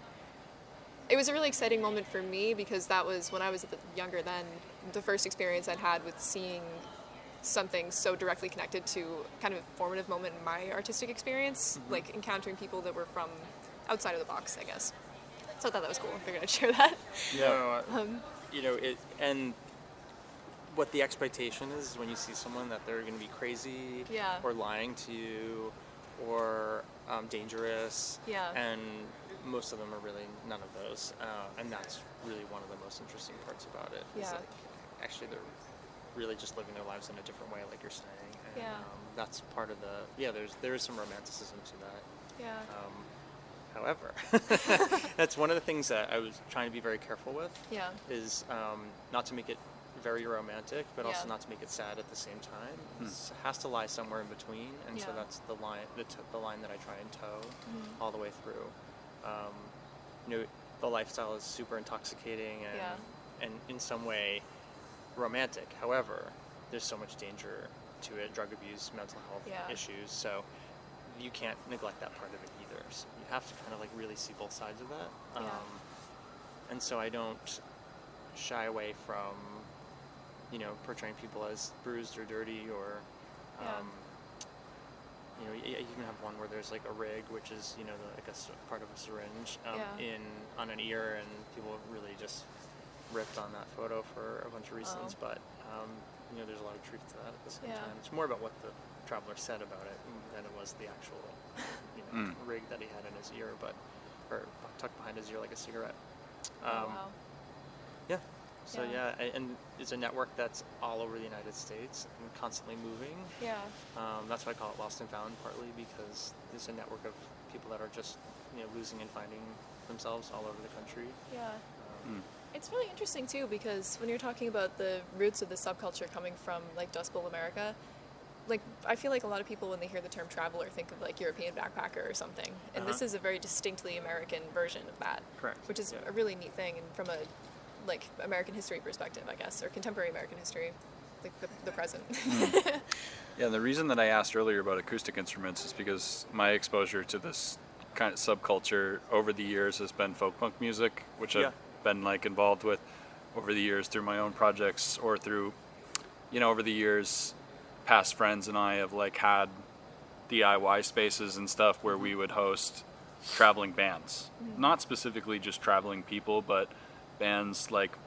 [SPEAKER 2] was a really exciting moment for me because that was when I was younger then, the first experience I'd had with seeing something so directly connected to kind of a formative moment in my artistic experience, encountering people that were from outside of the box, I guess. So I thought that was cool. I figured I'd share that.
[SPEAKER 4] Yeah. And what the expectation is when you see someone that they're going to be crazy or lying to you or dangerous.
[SPEAKER 2] Yeah.
[SPEAKER 4] And most of them are really none of those. And that's really one of the most interesting parts about it.
[SPEAKER 2] Yeah.
[SPEAKER 4] Is actually they're really just living their lives in a different way, like you're saying. And, that's part of there is some romanticism to that.
[SPEAKER 2] Yeah.
[SPEAKER 4] However, that's one of the things that I was trying to be very careful with.
[SPEAKER 2] Yeah.
[SPEAKER 4] Is not to make it very romantic, but also
[SPEAKER 2] Yeah.
[SPEAKER 4] not to make it sad at the same time. It has to lie somewhere in between, and so
[SPEAKER 2] Yeah.
[SPEAKER 4] that's the line, the line that I try and toe
[SPEAKER 2] Mm-hmm.
[SPEAKER 4] all the way through. The lifestyle is super intoxicating and in some way romantic. However, there's so much danger to it, drug abuse, mental health
[SPEAKER 2] Yeah.
[SPEAKER 4] issues, so you can't neglect that part of it either. So you have to kind of like really see both sides of that.
[SPEAKER 2] Yeah.
[SPEAKER 4] And so I don't shy away from, portraying people as bruised or dirty or,
[SPEAKER 2] Yeah.
[SPEAKER 4] you even have one where there's like a rig, which is, part of a syringe
[SPEAKER 2] Yeah.
[SPEAKER 4] on an ear, and people really just ripped on that photo for a bunch of reasons.
[SPEAKER 2] Oh.
[SPEAKER 4] But, there's a lot of truth to that at the same
[SPEAKER 2] Yeah.
[SPEAKER 4] time. It's more about what the traveler said about it than it was the actual, rig that he had in his ear, or tucked behind his ear like a cigarette.
[SPEAKER 2] Oh, wow.
[SPEAKER 4] Yeah. So
[SPEAKER 2] Yeah.
[SPEAKER 4] and it's a network that's all over the United States and constantly moving.
[SPEAKER 2] Yeah.
[SPEAKER 4] That's why I call it Lost and Found, partly because there's a network of people that are just losing and finding themselves all over the country.
[SPEAKER 2] Yeah.
[SPEAKER 4] Um,
[SPEAKER 2] It's really interesting too, because when you're talking about the roots of the subculture coming from like Dust Bowl America, like I feel like a lot of people when they hear the term traveler think of like European backpacker or something, and this
[SPEAKER 4] Uh-huh.
[SPEAKER 2] is a very distinctly American version of that.
[SPEAKER 4] Correct.
[SPEAKER 2] Which is
[SPEAKER 4] Yeah.
[SPEAKER 2] a really neat thing, and from a like American history perspective, I guess, or contemporary American history, like the present.
[SPEAKER 3] Yeah, the reason that I asked earlier about acoustic instruments is because my exposure to this kind of subculture over the years has been folk punk music, which
[SPEAKER 4] Yeah.
[SPEAKER 3] I've been like involved with over the years through my own projects or through, over the years, past friends and I have like had DIY spaces and stuff where we would host traveling bands, not specifically just traveling people, but bands like,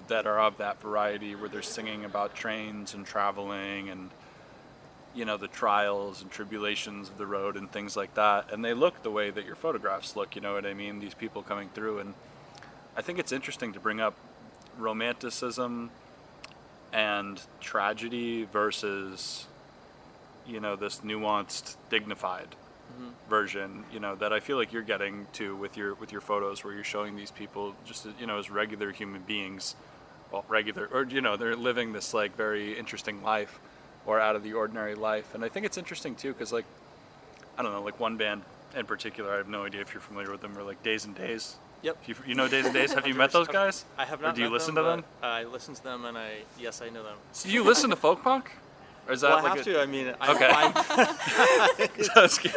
[SPEAKER 3] that are of that variety where they're singing about trains and traveling and, the trials and tribulations of the road and things like that. And they look the way that your photographs look, you know what I mean? These people coming through. And I think it's interesting to bring up romanticism and tragedy versus, this nuanced, dignified version, that I feel like you're getting to with your photos, where you're showing these people just, as regular human beings, well, regular, or, they're living this like very interesting life or out of the ordinary life. And I think it's interesting too, because like, I don't know, like one band in particular, I have no idea if you're familiar with them, or like Days and Days.
[SPEAKER 4] Yep.
[SPEAKER 3] You know Days and Days? Have you met those guys?
[SPEAKER 4] I have not.
[SPEAKER 3] Or do you
[SPEAKER 4] met
[SPEAKER 3] listen
[SPEAKER 4] them,
[SPEAKER 3] to them?
[SPEAKER 4] but I listen to them, and yes, I know them.
[SPEAKER 3] So do you listen to folk punk? Or is that
[SPEAKER 4] Well, I
[SPEAKER 3] like
[SPEAKER 4] have to. I mean,
[SPEAKER 3] Okay.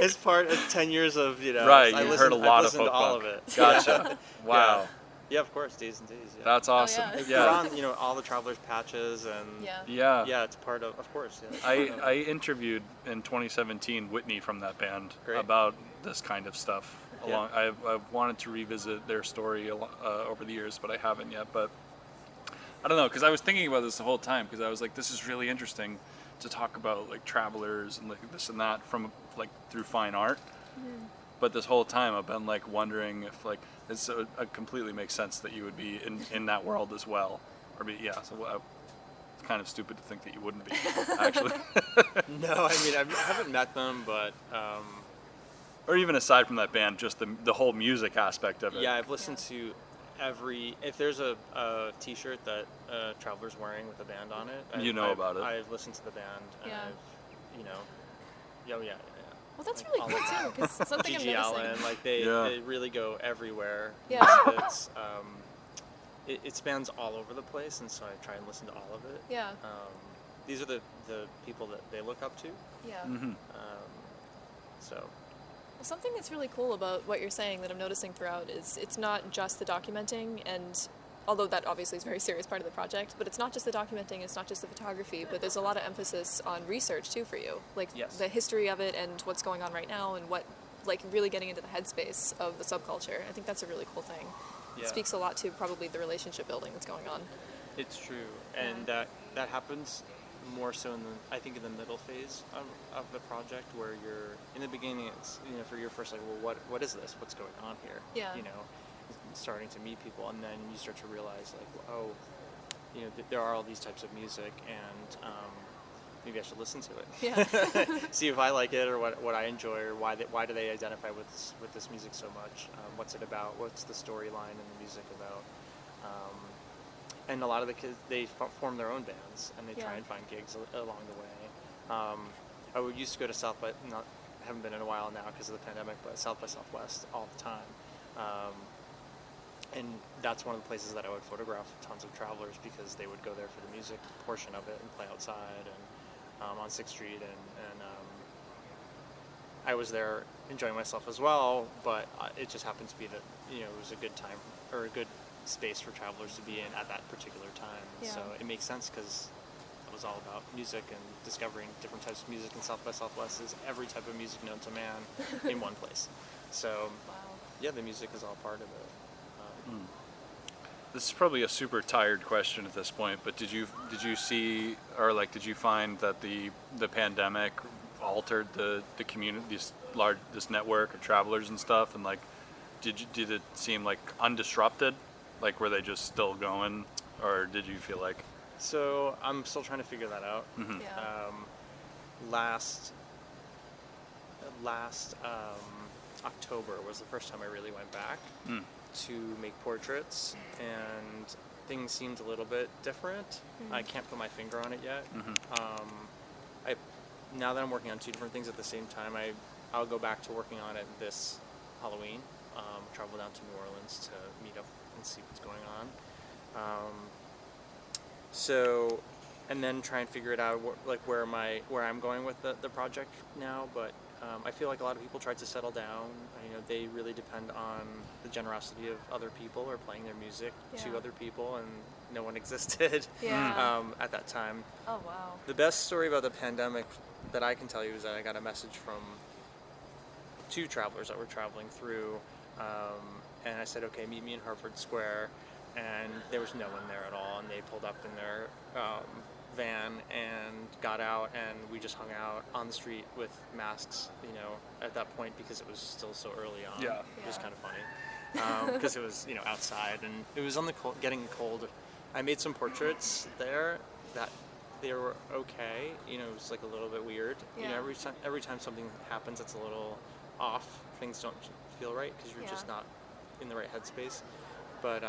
[SPEAKER 4] it's part of 10 years of
[SPEAKER 3] Right,
[SPEAKER 4] I
[SPEAKER 3] you've
[SPEAKER 4] listen,
[SPEAKER 3] heard a lot
[SPEAKER 4] I've
[SPEAKER 3] of
[SPEAKER 4] listened
[SPEAKER 3] folk
[SPEAKER 4] to all
[SPEAKER 3] punk.
[SPEAKER 4] of it.
[SPEAKER 3] Gotcha. Wow.
[SPEAKER 4] Yeah, of course, Days and Days. Yeah.
[SPEAKER 3] That's awesome.
[SPEAKER 2] yeah.
[SPEAKER 4] They're on, all the Travelers patches and
[SPEAKER 2] Yeah.
[SPEAKER 3] Yeah.
[SPEAKER 4] it's part of course. Yeah.
[SPEAKER 3] I interviewed in 2017 Whitney from that band
[SPEAKER 4] Great.
[SPEAKER 3] about this kind of stuff.
[SPEAKER 4] Yeah.
[SPEAKER 3] I've wanted to revisit their story over the years, but I haven't yet. But I don't know, because I was thinking about this the whole time, because I was like, this is really interesting to talk about like travelers and like this and that from like through fine art. But this whole time I've been like wondering if like it completely makes sense that you would be in that world as well, or be so. It's kind of stupid to think that you wouldn't be actually.
[SPEAKER 4] No, I mean I haven't met them, but
[SPEAKER 3] Or even aside from that band, just the whole music aspect of it.
[SPEAKER 4] yeah, I've listened to if there's a T-shirt that Traveler's wearing with a band on it,
[SPEAKER 3] about it.
[SPEAKER 4] I've listened to the band, and
[SPEAKER 2] Yeah.
[SPEAKER 4] yeah.
[SPEAKER 2] Well, that's really
[SPEAKER 4] All
[SPEAKER 2] cool
[SPEAKER 4] of
[SPEAKER 2] too, because something I'm
[SPEAKER 4] Gigi
[SPEAKER 2] noticing.
[SPEAKER 4] Allen, like they really go everywhere.
[SPEAKER 2] Yeah.
[SPEAKER 4] It's it spans all over the place, and so I try and listen to all of it.
[SPEAKER 2] Yeah.
[SPEAKER 4] These are the people that they look up to.
[SPEAKER 2] Yeah.
[SPEAKER 3] Mm-hmm.
[SPEAKER 4] So
[SPEAKER 2] Well, something that's really cool about what you're saying that I'm noticing throughout is it's not just the documenting, and although that obviously is a very serious part of the project, but it's not just the documenting, it's not just the photography, but there's a lot of emphasis on research too for you, like
[SPEAKER 4] Yes.
[SPEAKER 2] the history of it and what's going on right now, and what, like, really getting into the headspace of the subculture. I think that's a really cool thing.
[SPEAKER 4] Yeah.
[SPEAKER 2] It speaks a lot to probably the relationship building that's going on.
[SPEAKER 4] it's true, and that happens more so I think in the middle phase of the project, where you're in the beginning. It's for your first like, well, what is this? What's going on here?
[SPEAKER 2] Yeah.
[SPEAKER 4] Starting to meet people, and then you start to realize like, there are all these types of music, and maybe I should listen to it.
[SPEAKER 2] Yeah.
[SPEAKER 4] See if I like it, or what I enjoy, or why do they identify with this music so much? What's it about? What's the storyline in the music about? and a lot of the kids, they form their own bands, and they try
[SPEAKER 2] Yeah.
[SPEAKER 4] and find gigs along the way. I would used to go to South by, not, haven't been in a while now because of the pandemic, but South by Southwest all the time. And that's one of the places that I would photograph tons of travelers, because they would go there for the music portion of it and play outside and on 6th Street, and I was there enjoying myself as well, but it just happened to be that, you know, it was a good time or a good space for travelers to be in at that particular time.
[SPEAKER 2] Yeah.
[SPEAKER 4] So it makes sense, because it was all about music and discovering different types of music, and South by Southwest is every type of music known to man in one place. So
[SPEAKER 2] Wow.
[SPEAKER 4] yeah, the music is all part of it.
[SPEAKER 3] This is probably a super tired question at this point, but did you see, or like, did you find that the pandemic altered the community, this network of travelers and stuff, and like, did it seem like undisrupted, like were they just still going, or did you feel like?
[SPEAKER 4] So I'm still trying to figure that out.
[SPEAKER 3] Mm-hmm.
[SPEAKER 2] Yeah.
[SPEAKER 4] Last October was the first time I really went back to make portraits, and things seemed a little bit different. I can't put my finger on it yet. Now that I'm working on 2 different things at the same time, I'll go back to working on it this Halloween. Travel down to New Orleans to meet up and see what's going on. So, and then try and figure it out, where I'm going with the project now. But I feel like a lot of people tried to settle down. You know, they really depend on the generosity of other people, or playing their music to
[SPEAKER 2] Yeah.
[SPEAKER 4] other people, and no one existed
[SPEAKER 2] Yeah.
[SPEAKER 4] at that time.
[SPEAKER 2] Oh wow.
[SPEAKER 4] The best story about the pandemic that I can tell you is that I got a message from 2 travelers that were traveling through, and I said, okay, meet me in Harvard Square, and there was no one there at all, and they pulled up in their van and got out, and we just hung out on the street with masks, you know, at that point, because it was still so early on.
[SPEAKER 3] Yeah.
[SPEAKER 4] It was
[SPEAKER 2] Yeah.
[SPEAKER 4] kind of funny, because it was, you know, outside, and it was on the cold, getting cold. I made some portraits there that they were okay, you know, it was like a little bit weird. You know,
[SPEAKER 2] Yeah.
[SPEAKER 4] every time something happens that's a little off, things don't feel right, because you're just
[SPEAKER 2] Yeah.
[SPEAKER 4] not in the right headspace. But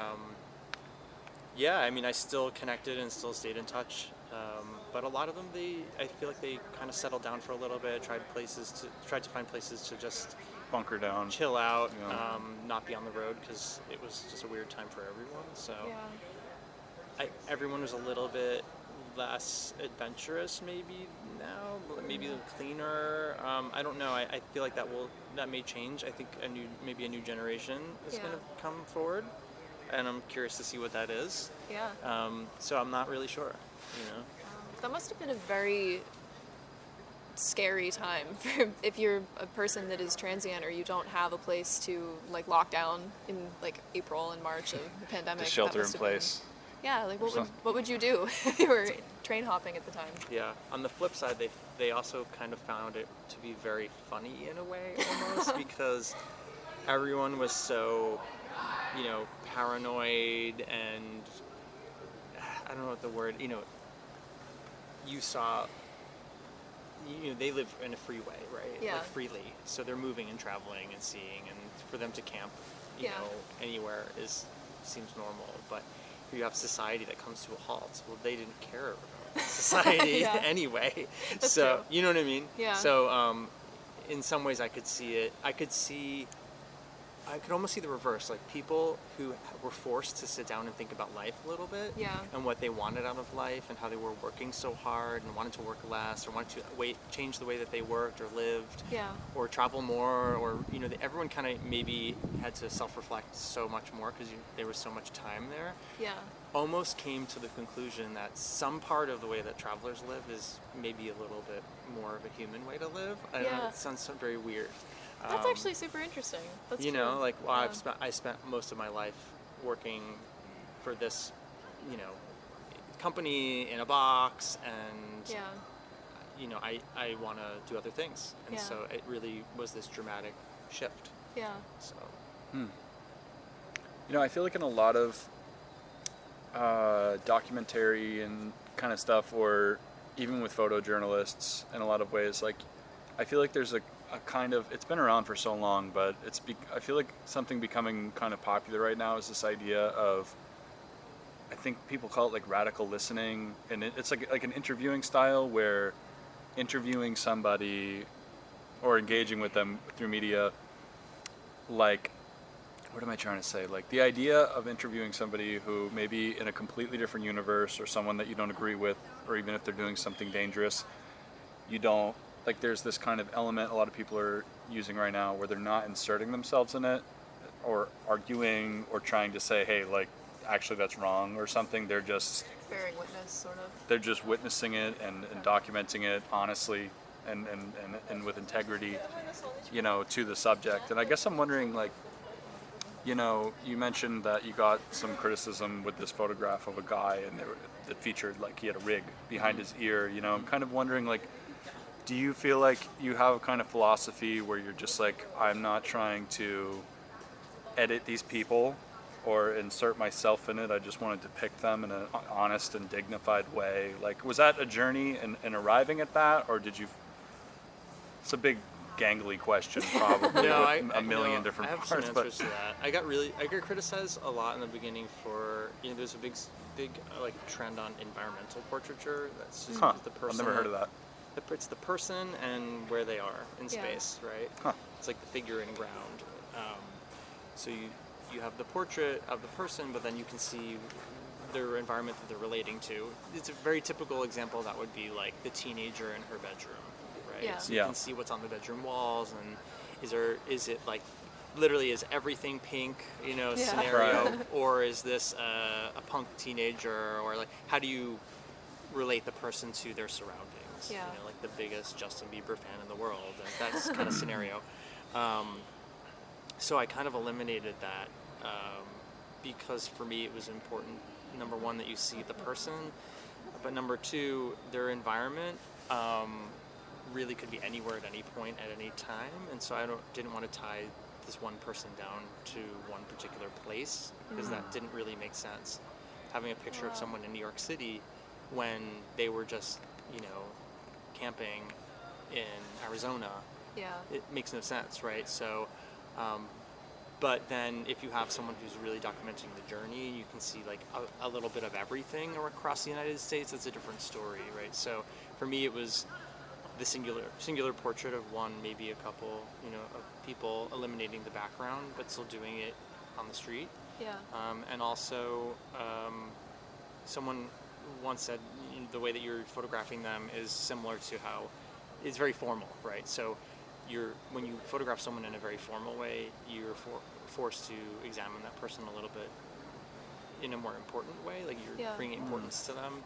[SPEAKER 4] yeah, I mean, I still connected and still stayed in touch. But a lot of them, I feel like they kind of settled down for a little bit, tried to find places to just
[SPEAKER 3] Bunker down.
[SPEAKER 4] chill out,
[SPEAKER 3] Yeah.
[SPEAKER 4] not be on the road, because it was just a weird time for everyone. So
[SPEAKER 2] Yeah.
[SPEAKER 4] everyone was a little bit less adventurous maybe now, maybe cleaner. I don't know. I feel like that may change. I think maybe a new generation is
[SPEAKER 2] Yeah.
[SPEAKER 4] going to come forward, and I'm curious to see what that is.
[SPEAKER 2] Yeah.
[SPEAKER 4] So I'm not really sure, you know.
[SPEAKER 2] That must have been a very scary time for, if you're a person that is transient, or you don't have a place to like lock down in like April and March of the pandemic.
[SPEAKER 3] The
[SPEAKER 2] That
[SPEAKER 3] shelter in
[SPEAKER 2] must have been-
[SPEAKER 3] place.
[SPEAKER 2] Yeah, like what would you do if you were train hopping at the time?
[SPEAKER 4] Yeah. On the flip side, they also kind of found it to be very funny in a way, almost, because everyone was so, you know, paranoid, and I don't know what the word, you know, you saw, you know, they live in a freeway, right?
[SPEAKER 2] Yeah.
[SPEAKER 4] Like freely. So they're moving and traveling and seeing, and for them to camp, you
[SPEAKER 2] Yeah.
[SPEAKER 4] know, anywhere seems normal. But you have society that comes to a halt. Well, they didn't care about society
[SPEAKER 2] Yeah.
[SPEAKER 4] anyway.
[SPEAKER 2] That's
[SPEAKER 4] so,
[SPEAKER 2] true.
[SPEAKER 4] you know what I mean?
[SPEAKER 2] Yeah.
[SPEAKER 4] So, in some ways I could see it. I could almost see the reverse, like people who were forced to sit down and think about life a little bit,
[SPEAKER 2] Yeah.
[SPEAKER 4] and what they wanted out of life, and how they were working so hard and wanted to work less, or wanted to change the way that they worked or lived,
[SPEAKER 2] Yeah.
[SPEAKER 4] or travel more, or, you know, everyone kind of maybe had to self-reflect so much more, because there was so much time there.
[SPEAKER 2] Yeah.
[SPEAKER 4] Almost came to the conclusion that some part of the way that travelers live is maybe a little bit more of a human way to live. I don't know,
[SPEAKER 2] Yeah.
[SPEAKER 4] it sounds so very weird.
[SPEAKER 2] That's actually super interesting. That's
[SPEAKER 4] You
[SPEAKER 2] true.
[SPEAKER 4] know, like, well,
[SPEAKER 2] Yeah.
[SPEAKER 4] I spent most of my life working for this, you know, company in a box, and
[SPEAKER 2] Yeah.
[SPEAKER 4] you know, I want to do other things, and
[SPEAKER 2] Yeah.
[SPEAKER 4] so it really was this dramatic shift.
[SPEAKER 2] Yeah.
[SPEAKER 4] So
[SPEAKER 3] You know, I feel like in a lot of documentary and kind of stuff, or even with photojournalists, in a lot of ways, like, I feel like there's a kind of, it's been around for so long, but I feel like something becoming kind of popular right now is this idea of I think people call it like radical listening, and it's like an interviewing style where interviewing somebody or engaging with them through media, like, what am I trying to say? Like the idea of interviewing somebody who may be in a completely different universe, or someone that you don't agree with, or even if they're doing something dangerous, you don't, like, there's this kind of element a lot of people are using right now where they're not inserting themselves in it or arguing or trying to say, hey, like, actually that's wrong or something. They're just
[SPEAKER 2] Bearing witness, sort of.
[SPEAKER 3] they're just witnessing it and documenting it honestly and with integrity, you know, to the subject. And I guess I'm wondering, like, you know, you mentioned that you got some criticism with this photograph of a guy, and that featured, like, he had a rig behind his ear. You know, I'm kind of wondering, like, do you feel like you have a kind of philosophy where you're just like, I'm not trying to edit these people or insert myself in it. I just want to depict them in an honest and dignified way. Like, was that a journey in arriving at that, or did you? It's a big gangly question, probably.
[SPEAKER 4] No,
[SPEAKER 3] with a million different
[SPEAKER 4] I have
[SPEAKER 3] parts.
[SPEAKER 4] some answers to that. I got criticized a lot in the beginning for, you know, there's a big like trend on environmental portraiture. That's just the person.
[SPEAKER 3] I've never heard of that.
[SPEAKER 4] It's the person and where they are in
[SPEAKER 2] Yeah.
[SPEAKER 4] space, right?
[SPEAKER 3] Huh.
[SPEAKER 4] It's like the figure in ground. So you have the portrait of the person, but then you can see their environment that they're relating to. It's a very typical example that would be like the teenager in her bedroom, right?
[SPEAKER 2] Yeah.
[SPEAKER 4] So you
[SPEAKER 3] Yeah.
[SPEAKER 4] can see what's on the bedroom walls, and is it like literally is everything pink, you know,
[SPEAKER 2] Yeah.
[SPEAKER 4] scenario,
[SPEAKER 3] Right.
[SPEAKER 4] or is this a punk teenager, or like how do you relate the person to their surroundings?
[SPEAKER 2] Yeah.
[SPEAKER 4] You know, like the biggest Justin Bieber fan in the world, and that's kind of scenario. So I kind of eliminated that because for me it was important, number one, that you see the person, but number two, their environment really could be anywhere at any point at any time, and so I didn't want to tie this one person down to one particular place, because that didn't really make sense. Having a picture of someone in New York City when they were just, you know, camping in Arizona,
[SPEAKER 2] Yeah.
[SPEAKER 4] it makes no sense, right? So, but then if you have someone who's really documenting the journey, you can see like a little bit of everything across the United States. It's a different story, right? So for me, it was the singular portrait of one, maybe a couple, you know, of people eliminating the background, but still doing it on the street.
[SPEAKER 2] Yeah.
[SPEAKER 4] And also, someone once said, you know, the way that you're photographing them is similar to how it's very formal, right? So when you photograph someone in a very formal way, you're forced to examine that person a little bit in a more important way, like you're bringing importance to them.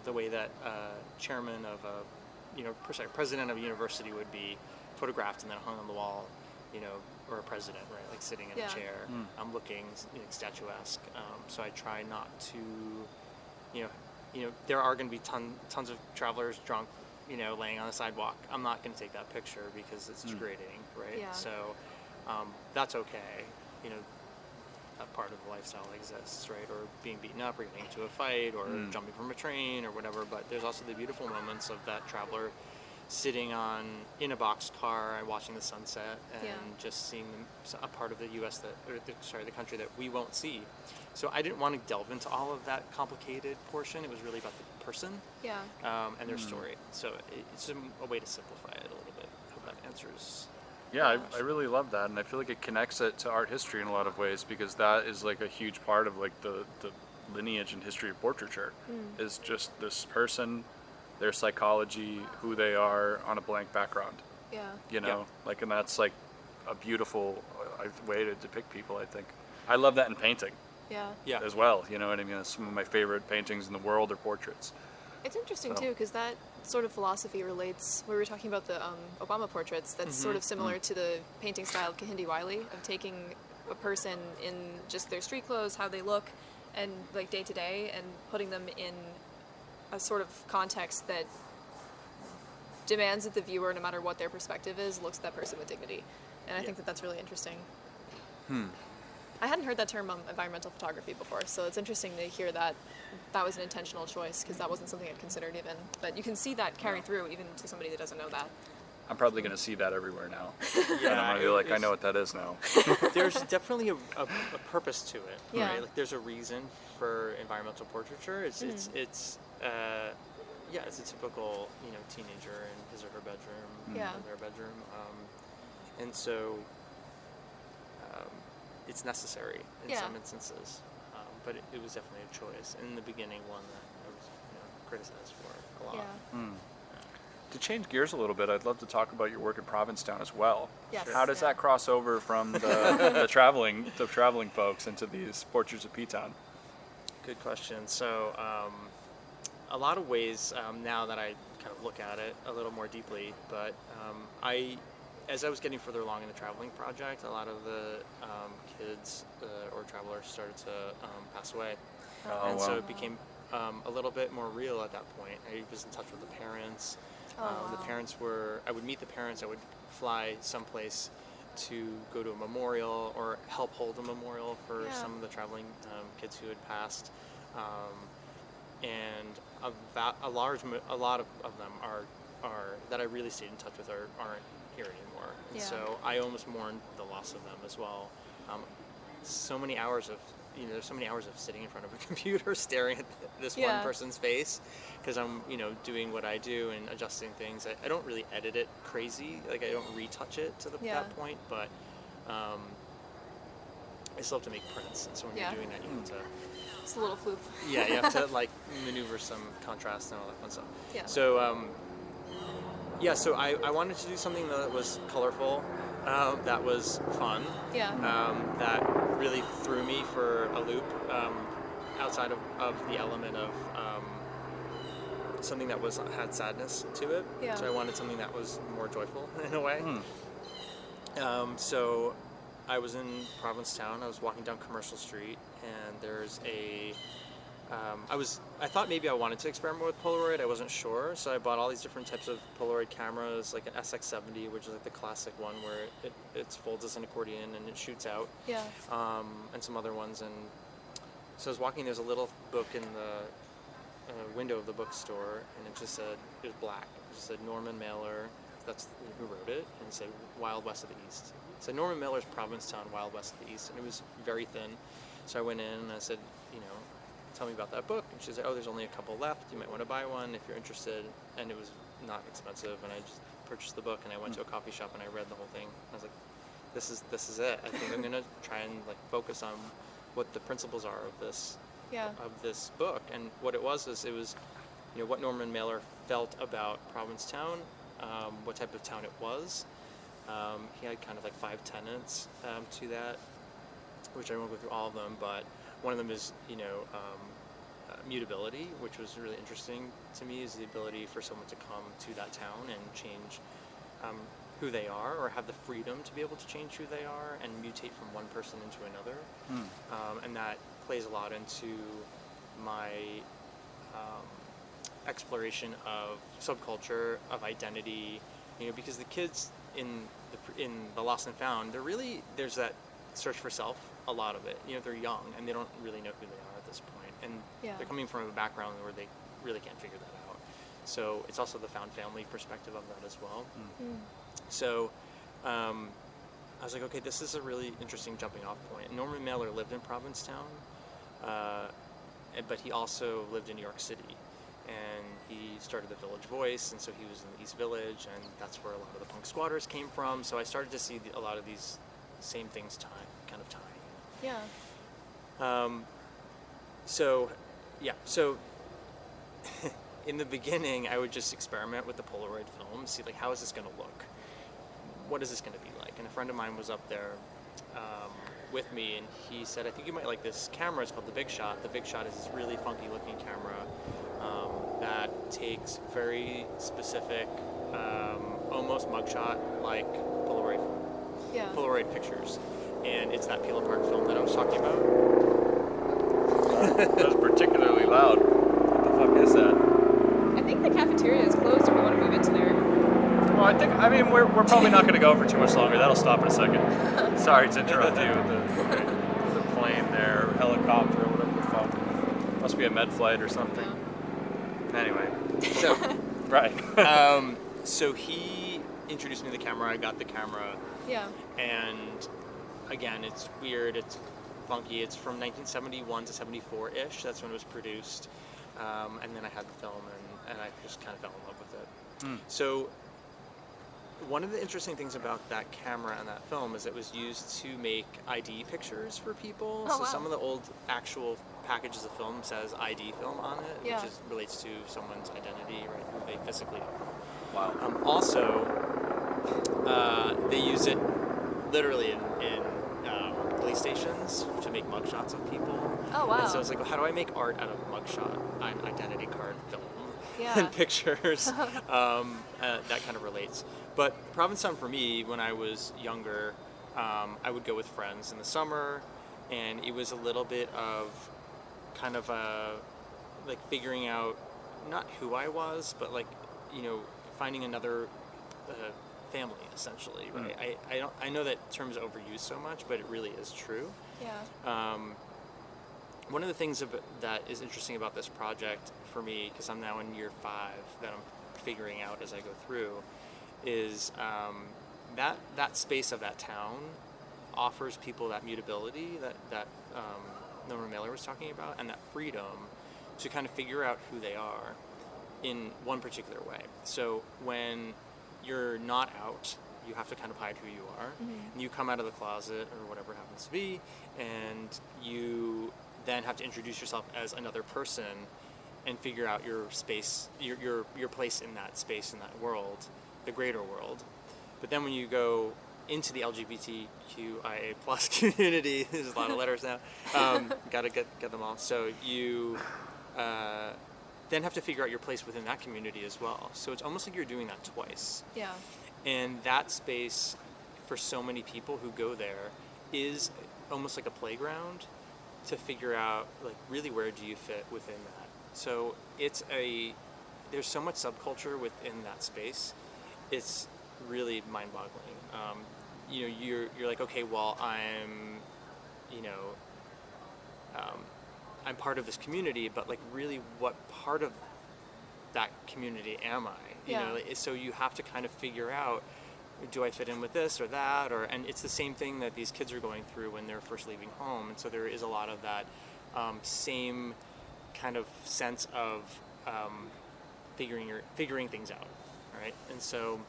[SPEAKER 4] The way that chairman of president of a university would be photographed and then hung on the wall, you know, or a president, right, like sitting in a chair, looking, you know, statuesque. So I try not to, you know, there are going to be tons of travelers drunk, you know, laying on the sidewalk. I'm not going to take that picture because it's degrading, right?
[SPEAKER 2] Yeah.
[SPEAKER 4] So that's okay, you know, that part of the lifestyle exists, right? Or being beaten up, or getting into a fight, or jumping from a train, or whatever. But there's also the beautiful moments of that traveler sitting in a boxcar and watching the sunset, and just seeing a part of the U.S. the country that we won't see. So I didn't want to delve into all of that complicated portion. It was really about the person and their story. So it's a way to simplify it a little bit. I hope that answers.
[SPEAKER 3] Yeah, I really love that, and I feel like it connects it to art history in a lot of ways, because that is like a huge part of like the lineage and history of portraiture is just this person, their psychology, who they are on a blank background.
[SPEAKER 2] Yeah.
[SPEAKER 3] You know, like, and that's like a beautiful way to depict people, I think. I love that in painting
[SPEAKER 2] Yeah.
[SPEAKER 3] as well, you know what I mean? Some of my favorite paintings in the world are portraits.
[SPEAKER 2] It's interesting too, because that sort of philosophy relates. We were talking about the Obama portraits. That's sort of similar to the painting style of Kehinde Wiley, of taking a person in just their street clothes, how they look, and like day to day, and putting them in a sort of context that demands that the viewer, no matter what their perspective is, looks at that person with dignity. And I think that that's really interesting. I hadn't heard that term environmental photography before, so it's interesting to hear that that was an intentional choice, because that wasn't something I'd considered even. But you can see that carry through even to somebody that doesn't know that.
[SPEAKER 3] I'm probably going to see that everywhere now. And I'm going to be like, I know what that is now.
[SPEAKER 4] There's definitely a purpose to it,
[SPEAKER 2] Yeah.
[SPEAKER 4] right? Like there's a reason for environmental portraiture. It's a typical teenager in his or her bedroom, or their bedroom, and so it's necessary in some instances. But it was definitely a choice in the beginning, one that I was criticized for a lot.
[SPEAKER 2] Yeah.
[SPEAKER 3] To change gears a little bit, I'd love to talk about your work at Provincetown as well.
[SPEAKER 2] Yes.
[SPEAKER 3] How does that cross over from the traveling folks into these portraits of P-Town?
[SPEAKER 4] Good question. So, a lot of ways now that I kind of look at it a little more deeply, but as I was getting further along in the traveling project, a lot of the kids or travelers started to pass away. So it became a little bit more real at that point. I was in touch with the parents. The parents I would meet the parents, I would fly someplace to go to a memorial or help hold a memorial for some of the traveling kids who had passed. And a lot of them are that I really stayed in touch with aren't here anymore. And so I almost mourned the loss of them as well. So many hours of there's so many hours of sitting in front of a computer staring at this one person's face, because I'm doing what I do and adjusting things. I don't really edit it crazy, like I don't retouch it to that point, but I still have to make prints, and so when you're doing that, you have to.
[SPEAKER 2] It's a little floof.
[SPEAKER 4] You have to maneuver some contrast and all that fun stuff.
[SPEAKER 2] Yeah.
[SPEAKER 4] So so I wanted to do something that was colorful, that was fun, that really threw me for a loop, outside of the element of something that had sadness to it. Yeah. So I wanted something that was more joyful in a way. So I was in Provincetown. I was walking down Commercial Street, and there's I thought maybe I wanted to experiment with Polaroid. I wasn't sure, so I bought all these different types of Polaroid cameras, like an SX70, which is like the classic one where it folds as an accordion and it shoots out. Yeah. And some other ones, and so I was walking. There's a little book in the window of the bookstore, and it just said, it was black. It just said Norman Mailer. That's who wrote it, and it said Wild West of the East. It said Norman Mailer's Provincetown, Wild West of the East, and it was very thin. So I went in and I said, tell me about that book. And she said, oh, there's only a couple left. You might want to buy one if you're interested. And it was not expensive. And I just purchased the book, and I went to a coffee shop and I read the whole thing. I was like, this is it. I think I'm going to try and focus on what the principles are of this book. And what it was what Norman Mailer felt about Provincetown, what type of town it was. He had kind of 5 tenets to that, which I won't go through all of them, but one of them is, mutability, which was really interesting to me, is the ability for someone to come to that town and change who they are, or have the freedom to be able to change who they are and mutate from one person into another. And that plays a lot into my exploration of subculture, of identity, because the kids in the Lost and Found, there's that search for self, a lot of it. They're young and they don't really know who they are at this point, and they're coming from a background where they really can't figure that out. So it's also the found family perspective of that as well. So I was like, okay, this is a really interesting jumping off point. Norman Mailer lived in Provincetown, but he also lived in New York City, and he started the Village Voice, and so he was in the East Village, and that's where a lot of the punk squatters came from. So I started to see a lot of these same things tying.
[SPEAKER 2] Yeah.
[SPEAKER 4] So in the beginning, I would just experiment with the Polaroid film, see how is this going to look? What is this going to be like? And a friend of mine was up there with me, and he said, I think you might like this camera. It's called the Big Shot. The Big Shot is this really funky looking camera that takes very specific, almost mugshot like Polaroid pictures. And it's that peel apart film that I was talking about.
[SPEAKER 3] That was particularly loud. What the fuck is that?
[SPEAKER 2] I think the cafeteria is closed if we want to move into there.
[SPEAKER 3] Well, we're probably not going to go for too much longer. That'll stop in a second. Sorry to interrupt you. The plane there, or helicopter, or whatever the fuck. Must be a med flight or something. Anyway.
[SPEAKER 4] So,
[SPEAKER 3] right.
[SPEAKER 4] So he introduced me to the camera. I got the camera.
[SPEAKER 2] Yeah.
[SPEAKER 4] And again, it's weird. It's funky. It's from 1971 to 74-ish. That's when it was produced. And then I had the film, and I just kind of fell in love with it. So one of the interesting things about that camera and that film is it was used to make ID pictures for people.
[SPEAKER 2] Oh,
[SPEAKER 4] So
[SPEAKER 2] wow.
[SPEAKER 4] some of the old actual packages of film says ID film on it,
[SPEAKER 2] Yeah.
[SPEAKER 4] which relates to someone's identity, right, who they physically are.
[SPEAKER 3] Wow.
[SPEAKER 4] Also, they use it literally in police stations to make mugshots of people.
[SPEAKER 2] Oh, wow.
[SPEAKER 4] And so it's like, well, how do I make art out of a mugshot, an identity card film,
[SPEAKER 2] Yeah.
[SPEAKER 4] and pictures? That kind of relates. But Provincetown for me, when I was younger, I would go with friends in the summer, and it was a little bit of kind of like figuring out not who I was, but like, you know, finding another family, essentially, right? I know that term's overused so much, but it really is true.
[SPEAKER 2] Yeah.
[SPEAKER 4] One of the things that is interesting about this project for me, because I'm now in year 5 that I'm figuring out as I go through, is that space of that town offers people that mutability that Nona Mailer was talking about, and that freedom to kind of figure out who they are in one particular way. So when you're not out, you have to kind of hide who you are. And you come out of the closet or whatever it happens to be, and you then have to introduce yourself as another person and figure out your space, your place in that space, in that world, the greater world. But then when you go into the LGBTQIA plus community, there's a lot of letters now, gotta get them all. So you then have to figure out your place within that community as well. So it's almost like you're doing that twice.
[SPEAKER 2] Yeah.
[SPEAKER 4] And that space, for so many people who go there, is almost like a playground to figure out, like, really where do you fit within that. So there's so much subculture within that space. It's really mind-boggling. You know, you're like, okay, well, I'm part of this community, but like, really, what part of that community am I? You know, so you have to kind of figure out, do I fit in with this or that, and it's the same thing that these kids are going through when they're first leaving home, and so there is a lot of that same kind of sense of figuring things out, right? And so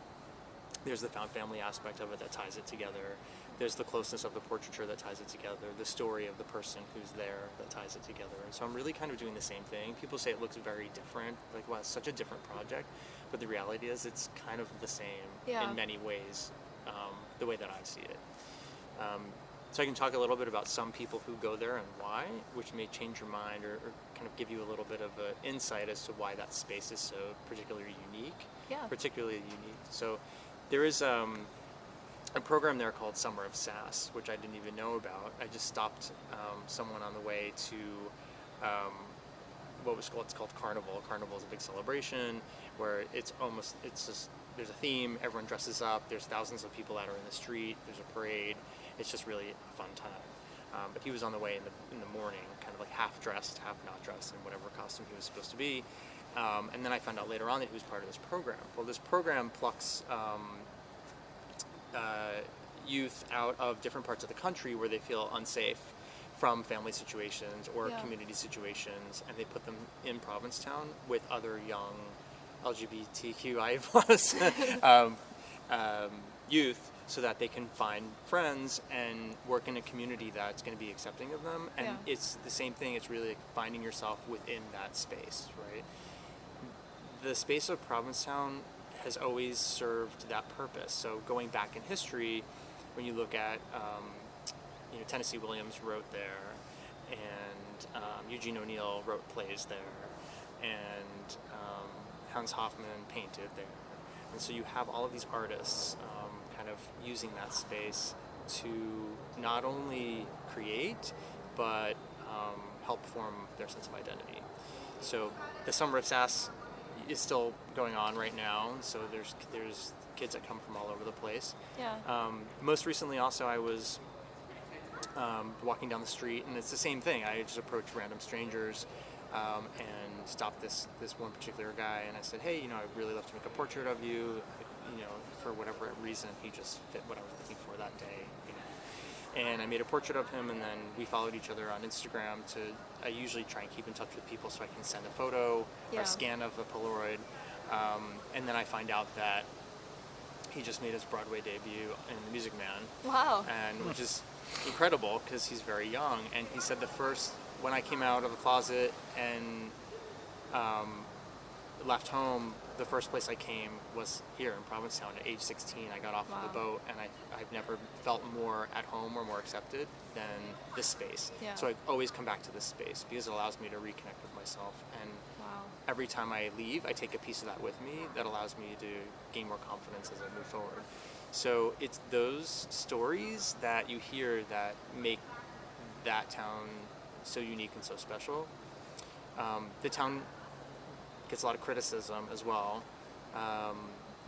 [SPEAKER 4] there's the found family aspect of it that ties it together. There's the closeness of the portraiture that ties it together, the story of the person who's there that ties it together. And so I'm really kind of doing the same thing. People say it looks very different, like, wow, it's such a different project, but the reality is it's kind of the same in many ways, the way that I see it. So I can talk a little bit about some people who go there and why, which may change your mind or kind of give you a little bit of an insight as to why that space is so particularly unique. So there is a program there called Summer of Sass, which I didn't even know about. I just stopped someone on the way to it's called Carnival. Carnival is a big celebration where it's just, there's a theme, everyone dresses up, there's thousands of people that are in the street, there's a parade. It's just really a fun time. But he was on the way in the morning, kind of like half dressed, half not dressed, in whatever costume he was supposed to be. And then I found out later on that he was part of this program. Well, this program plucks youth out of different parts of the country where they feel unsafe from family situations or community situations, and they put them in Provincetown with other young LGBTQI plus youth, so that they can find friends and work in a community that's going to be accepting of them. And it's the same thing. It's really like finding yourself within that space, right? The space of Provincetown has always served that purpose. So going back in history, when you look at, Tennessee Williams wrote there, and Eugene O'Neill wrote plays there, and Hans Hofmann painted there. And so you have all of these artists kind of using that space to not only create, but help form their sense of identity. So the Summer of Sass is still going on right now, so there's kids that come from all over the place. Most recently also I was walking down the street, and it's the same thing. I just approached random strangers and stopped this one particular guy, and I said, hey, I'd really love to make a portrait of you, for whatever reason. He just fit what I was looking for that day. And I made a portrait of him, and then we followed each other on Instagram. I usually try and keep in touch with people so I can send a photo or
[SPEAKER 2] Yeah.
[SPEAKER 4] a scan of a Polaroid. And then I find out that he just made his Broadway debut in The Music Man,
[SPEAKER 2] Wow.
[SPEAKER 4] and which is incredible because he's very young. And he said when I came out of the closet and left home, the first place I came was here in Provincetown at age 16. I got off of the
[SPEAKER 2] Wow.
[SPEAKER 4] boat, and I've never felt more at home or more accepted than this space.
[SPEAKER 2] Yeah.
[SPEAKER 4] So I always come back to this space because it allows me to reconnect with myself. And
[SPEAKER 2] Wow.
[SPEAKER 4] every time I leave, I take a piece of that with me that allows me to gain more confidence as I move forward. So it's those stories that you hear that make that town so unique and so special. The town gets a lot of criticism as well.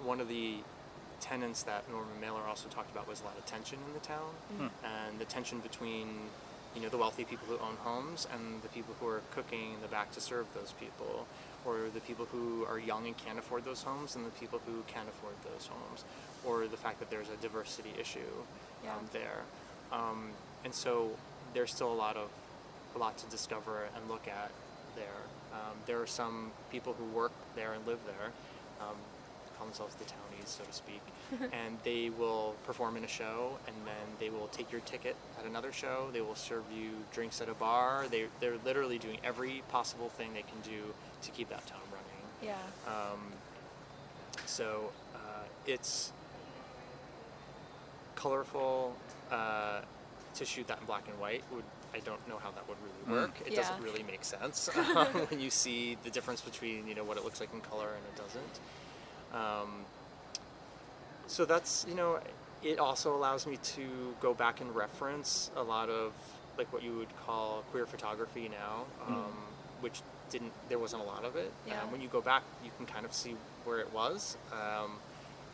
[SPEAKER 4] One of the tenets that Norman Mailer also talked about was a lot of tension in the town, and the tension between the wealthy people who own homes and the people who are cooking in the back to serve those people, or the people who are young and can't afford those homes and the people who can afford those homes, or the fact that there's a diversity issue
[SPEAKER 2] Yeah.
[SPEAKER 4] there. And so there's still a lot to discover and look at there. There are some people who work there and live there, call themselves the townies, so to speak, and they will perform in a show, and then they will take your ticket at another show. They will serve you drinks at a bar. They're literally doing every possible thing they can do to keep that town running.
[SPEAKER 2] Yeah.
[SPEAKER 4] So it's colorful. To shoot that in black and white I don't know how that would really work. It
[SPEAKER 2] Yeah.
[SPEAKER 4] doesn't really make sense when you see the difference between what it looks like in color and it doesn't. So that's it also allows me to go back and reference a lot of like what you would call queer photography now, which there wasn't a lot of it.
[SPEAKER 2] Yeah.
[SPEAKER 4] When you go back, you can kind of see where it was.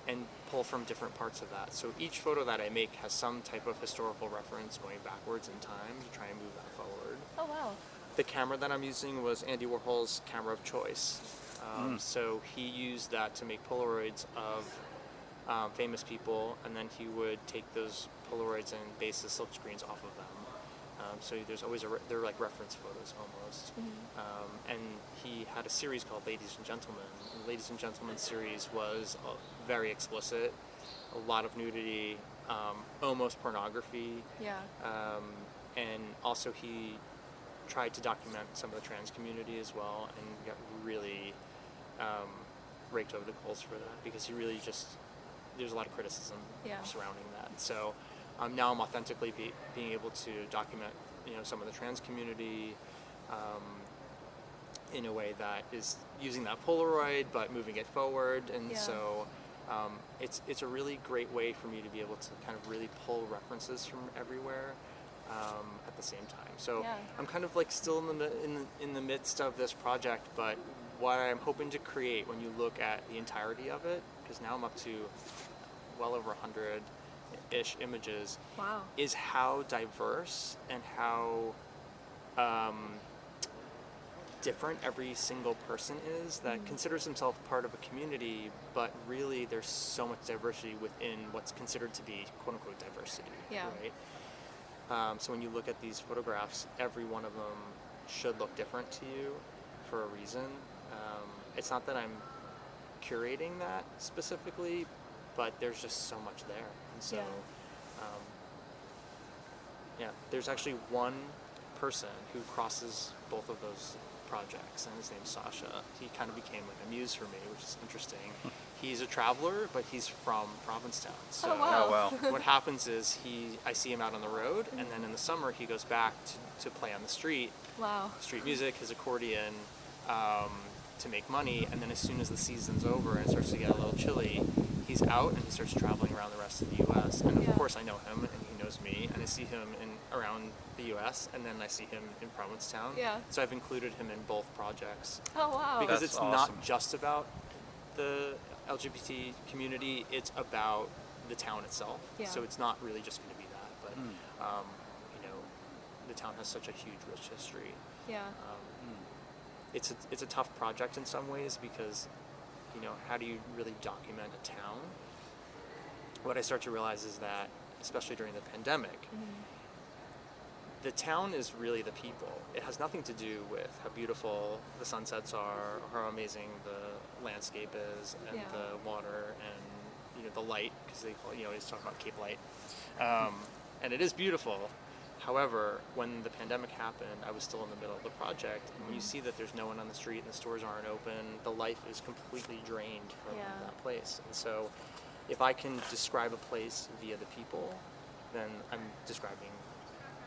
[SPEAKER 4] And pull from different parts of that. So each photo that I make has some type of historical reference going backwards in time to try and move that forward.
[SPEAKER 2] Oh, wow.
[SPEAKER 4] The camera that I'm using was Andy Warhol's camera of choice. So he used that to make Polaroids of famous people, and then he would take those Polaroids and base the silk screens off of them. So there's always they're like reference photos almost. And he had a series called Ladies and Gentlemen. And the Ladies and Gentlemen series was very explicit, a lot of nudity, almost pornography.
[SPEAKER 2] Yeah.
[SPEAKER 4] And also he tried to document some of the trans community as well, and got really raked over the coals for that because he really there's a lot of criticism
[SPEAKER 2] Yeah.
[SPEAKER 4] surrounding that. So now I'm authentically being able to document some of the trans community in a way that is using that Polaroid but moving it forward, and
[SPEAKER 2] Yeah.
[SPEAKER 4] so it's a really great way for me to be able to kind of really pull references from everywhere at the same time. So
[SPEAKER 2] Yeah.
[SPEAKER 4] I'm kind of like still in the midst of this project, but what I'm hoping to create when you look at the entirety of it, because now I'm up to well over 100-ish images,
[SPEAKER 2] Wow.
[SPEAKER 4] is how diverse and how different every single person is that considers himself part of a community, but really there's so much diversity within what's considered to be quote-unquote diversity.
[SPEAKER 2] Yeah.
[SPEAKER 4] Right? So when you look at these photographs, every one of them should look different to you for a reason. It's not that I'm curating that specifically, but there's just so much there. And so, there's actually one person who crosses both of those projects, and his name's Sasha. He kind of became like a muse for me, which is interesting. He's a traveler, but he's from Provincetown. So
[SPEAKER 2] Oh, wow.
[SPEAKER 3] Oh, wow.
[SPEAKER 4] what happens is I see him out on the road, and then in the summer he goes back to play on the street music, his accordion, to make money, and then as soon as the season's over and it starts to get a little chilly, he's out and he starts traveling around the rest of the U.S. And
[SPEAKER 2] Yeah.
[SPEAKER 4] of course I know him and he knows me, and I see him around the U.S. and then I see him in Provincetown.
[SPEAKER 2] Yeah.
[SPEAKER 4] So I've included him in both projects
[SPEAKER 2] Oh, wow.
[SPEAKER 4] because
[SPEAKER 3] That's
[SPEAKER 4] it's
[SPEAKER 3] awesome.
[SPEAKER 4] not just about the LGBT community; it's about the town itself.
[SPEAKER 2] Yeah.
[SPEAKER 4] So it's not really just going to be that, but the town has such a huge, rich history.
[SPEAKER 2] Yeah.
[SPEAKER 4] It's a tough project in some ways because, how do you really document a town? What I start to realize is that especially during the pandemic. The town is really the people. It has nothing to do with how beautiful the sunsets are, or how amazing the landscape is, and the water, and the light, because they always talk about Cape Light, and it is beautiful. However, when the pandemic happened, I was still in the middle of the project, and when you see that there's no one on the street and the stores aren't open, the life is completely drained from that place. And so, if I can describe a place via the people, then I'm describing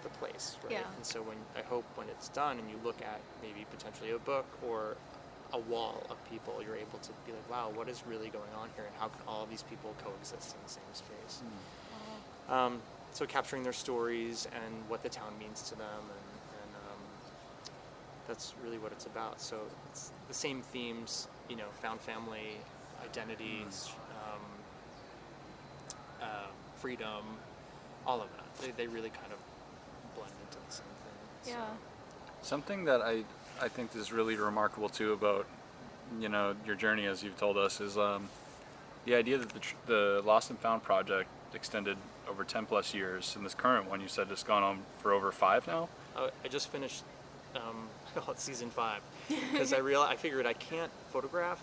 [SPEAKER 4] the place, right?
[SPEAKER 2] Yeah.
[SPEAKER 4] And so I hope when it's done and you look at maybe potentially a book or a wall of people, you're able to be like, wow, what is really going on here, and how can all of these people coexist in the same space? So capturing their stories and what the town means to them, and that's really what it's about. So it's the same themes, found family, identities, freedom, all of that. They really kind of blend into the same thing.
[SPEAKER 2] Yeah.
[SPEAKER 3] Something that I think is really remarkable too about your journey, as you've told us, is the idea that the Lost and Found project extended over 10 plus years, and this current one you said has gone on for over 5 now.
[SPEAKER 4] I just finished season 5 because I figured I can't photograph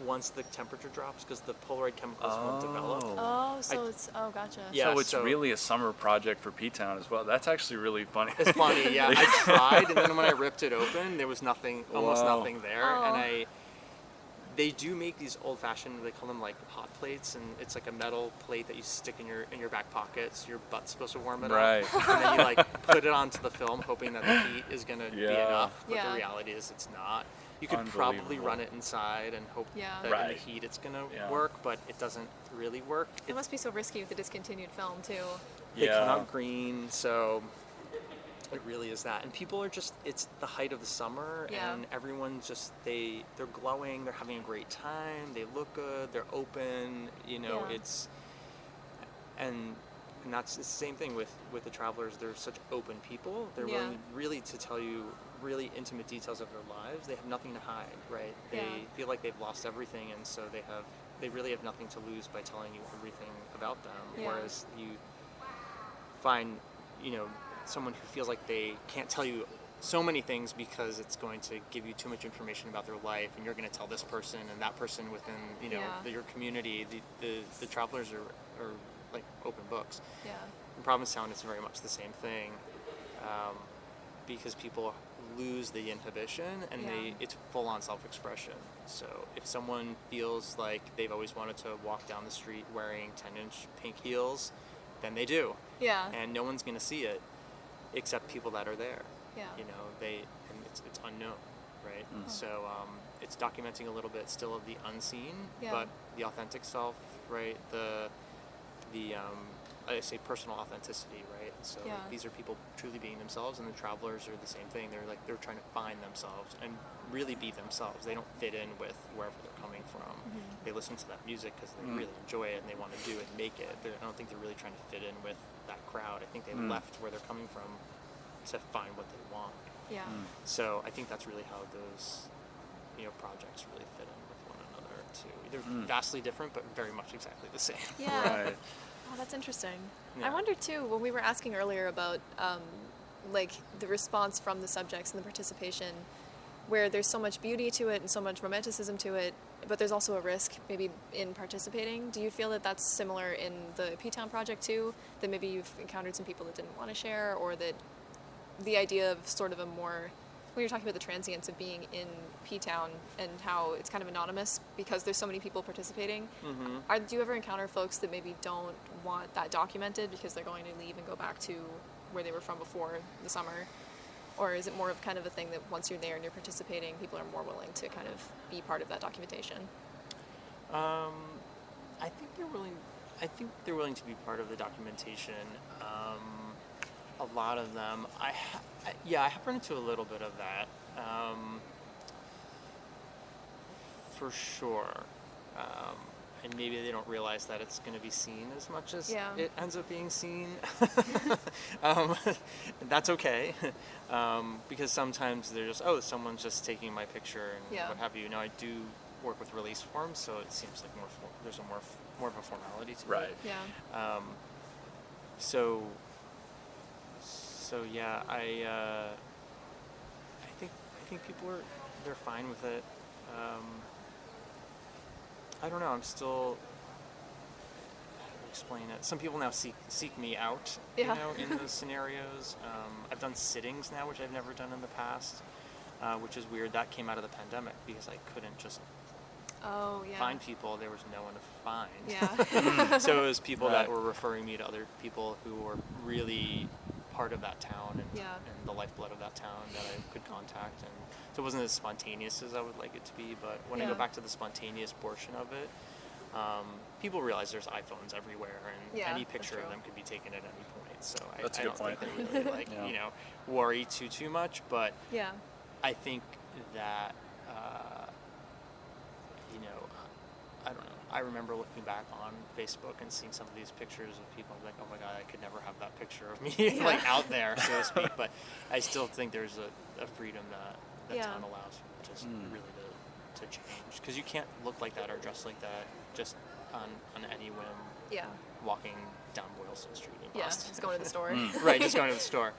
[SPEAKER 4] once the temperature drops because the Polaroid chemicals won't develop.
[SPEAKER 2] Oh, so gotcha.
[SPEAKER 4] Yeah,
[SPEAKER 3] so it's really a summer project for P-Town as well. That's actually really funny.
[SPEAKER 4] It's funny, yeah. I tried, and then when I ripped it open, there was nothing, almost nothing there.
[SPEAKER 2] Oh.
[SPEAKER 4] And they do make these old-fashioned, they call them like hot plates, and it's like a metal plate that you stick in your back pocket, so your butt's supposed to warm it
[SPEAKER 3] Right.
[SPEAKER 4] up. And then you like put it onto the film, hoping that the heat is gonna be enough. But
[SPEAKER 2] Yeah.
[SPEAKER 4] the reality is, it's not. You could probably run it inside and hope that in the heat it's gonna work, but it doesn't really work.
[SPEAKER 2] It must be so risky with the discontinued film too.
[SPEAKER 4] They come out green, so it really is that. And people are it's the height of the summer, and everyone's they're glowing, they're having a great time, they look good, they're open, it's, and it's the same thing with the travelers. They're such open people. They're willing really to tell you really intimate details of their lives. They have nothing to hide, right? They feel like they've lost everything, and so they really have nothing to lose by telling you everything about them. Whereas you find, someone who feels like they can't tell you so many things because it's going to give you too much information about their life, and you're going to tell this person and that person within your community. The travelers are like open books.
[SPEAKER 2] Yeah.
[SPEAKER 4] In Provincetown, it's very much the same thing, because people lose the inhibition and it's full-on self-expression. So if someone feels like they've always wanted to walk down the street wearing 10-inch pink heels, then they do.
[SPEAKER 2] Yeah.
[SPEAKER 4] And no one's going to see it except people that are there.
[SPEAKER 2] Yeah.
[SPEAKER 4] And it's unknown, right? So it's documenting a little bit still of the unseen, but the authentic self, right? The I say personal authenticity, right? So these are people truly being themselves, and the travelers are the same thing. They're trying to find themselves and really be themselves. They don't fit in with wherever they're coming from. They listen to that music because they really enjoy it and they want to do it and make it. I don't think they're really trying to fit in with that crowd. I think they left where they're coming from to find what they want.
[SPEAKER 2] Yeah.
[SPEAKER 4] So I think that's really how those projects really fit in with one another too. They're vastly different, but very much exactly the same.
[SPEAKER 2] Yeah.
[SPEAKER 3] Right.
[SPEAKER 2] Oh, that's interesting.
[SPEAKER 4] Yeah.
[SPEAKER 2] I wonder too, when we were asking earlier about like the response from the subjects and the participation, where there's so much beauty to it and so much romanticism to it, but there's also a risk maybe in participating. Do you feel that that's similar in the P-Town project too? That maybe you've encountered some people that didn't want to share, or that the idea of sort of a more, when you're talking about the transience of being in P-Town and how it's kind of anonymous because there's so many people participating, do you ever encounter folks that maybe don't want that documented because they're going to leave and go back to where they were from before the summer? Or is it more of kind of a thing that once you're there and you're participating, people are more willing to kind of be part of that documentation?
[SPEAKER 4] I think they're willing to be part of the documentation. A lot of them, I have run into a little bit of that, for sure. And maybe they don't realize that it's going to be seen as much as it ends up being seen. That's okay, because sometimes they're just, someone's just taking my picture and what have you. Now I do work with release forms, so it seems like there's more of a formality to it.
[SPEAKER 3] Right.
[SPEAKER 2] Yeah.
[SPEAKER 4] So yeah, I think people they're fine with it. I don't know. I'm still, how do I explain it? Some people now seek me out,
[SPEAKER 2] Yeah.
[SPEAKER 4] in those scenarios. I've done sittings now, which I've never done in the past, which is weird. That came out of the pandemic because I couldn't just
[SPEAKER 2] Oh, yeah.
[SPEAKER 4] find people. There was no one to find.
[SPEAKER 2] Yeah.
[SPEAKER 4] So it was people that
[SPEAKER 3] Right.
[SPEAKER 4] were referring me to other people who were really part of that town and,
[SPEAKER 2] Yeah.
[SPEAKER 4] and the lifeblood of that town that I could contact. And so it wasn't as spontaneous as I would like it to be. But when I go
[SPEAKER 2] Yeah.
[SPEAKER 4] back to the spontaneous portion of it, people realize there's iPhones everywhere, and
[SPEAKER 2] Yeah,
[SPEAKER 4] any
[SPEAKER 2] that's
[SPEAKER 4] picture of
[SPEAKER 2] true.
[SPEAKER 4] them could be taken at any point. So
[SPEAKER 3] That's a
[SPEAKER 4] I
[SPEAKER 3] good
[SPEAKER 4] don't think
[SPEAKER 3] point.
[SPEAKER 4] they really
[SPEAKER 3] Yeah.
[SPEAKER 4] worry too much. But
[SPEAKER 2] Yeah.
[SPEAKER 4] I think that, I don't know. I remember looking back on Facebook and seeing some of these pictures of people. I'm like, oh my God, I could never have that picture of me
[SPEAKER 2] Yeah.
[SPEAKER 4] like out there, so to speak. But I still think there's a freedom that
[SPEAKER 2] Yeah.
[SPEAKER 4] town allows just really to change. Because you can't look like that or dress like that just on any whim
[SPEAKER 2] Yeah.
[SPEAKER 4] walking down Boylston Street in
[SPEAKER 2] Yeah.
[SPEAKER 4] Boston.
[SPEAKER 2] Just going to the store.
[SPEAKER 4] Right, just going to the store.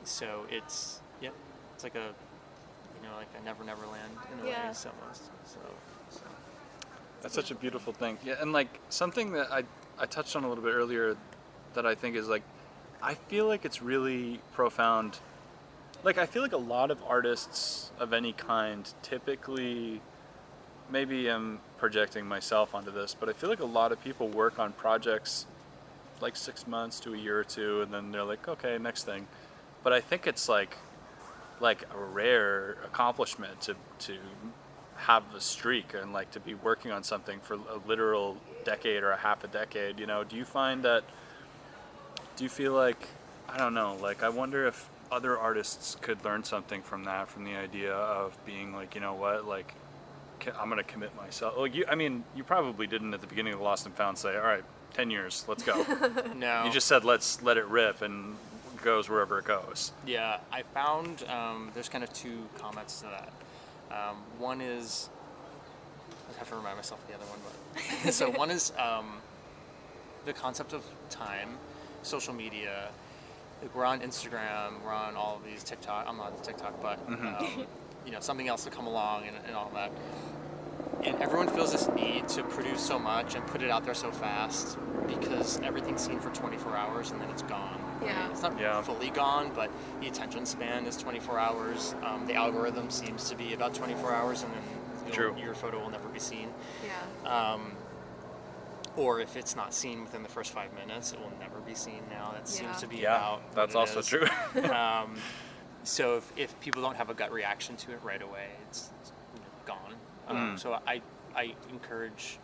[SPEAKER 4] So it's like a Never Land in a
[SPEAKER 2] Yeah.
[SPEAKER 4] way, almost. So.
[SPEAKER 3] That's such a beautiful thing. Yeah, and like something that I touched on a little bit earlier that I think is like, I feel like it's really profound. Like I feel like a lot of artists of any kind typically, maybe I'm projecting myself onto this, but I feel like a lot of people work on projects like 6 months to a year or two, and then they're like, okay, next thing. But I think it's like a rare accomplishment to have a streak and like to be working on something for a literal decade or a half a decade. Do you find that? Do you feel like, I don't know, like I wonder if other artists could learn something from that, from the idea of being like, you know what, like I'm gonna commit myself. Like you probably didn't at the beginning of Lost and Found say, all right, 10 years, let's go.
[SPEAKER 4] No.
[SPEAKER 3] You just said let's let it rip and it goes wherever it goes.
[SPEAKER 4] Yeah, I found there's kind of two comments to that. One is, I have to remind myself of the other one, but so one is the concept of time, social media. Like we're on Instagram, we're on all of these TikTok. I'm not TikTok, but something else to come along and all that. And everyone feels this need to produce so much and put it out there so fast because everything's seen for 24 hours and then it's gone.
[SPEAKER 2] Yeah.
[SPEAKER 4] Right? It's not
[SPEAKER 3] Yeah.
[SPEAKER 4] fully gone, but the attention span is 24 hours. The algorithm seems to be about 24 hours, and then
[SPEAKER 3] True.
[SPEAKER 4] your photo will never be seen.
[SPEAKER 2] Yeah.
[SPEAKER 4] Or if it's not seen within the first 5 minutes, it will never be seen now. That
[SPEAKER 2] Yeah.
[SPEAKER 4] seems to be
[SPEAKER 3] Yeah,
[SPEAKER 4] about what
[SPEAKER 3] that's
[SPEAKER 4] it
[SPEAKER 3] also
[SPEAKER 4] is.
[SPEAKER 3] true.
[SPEAKER 4] So if people don't have a gut reaction to it right away, it's gone. So I encourage,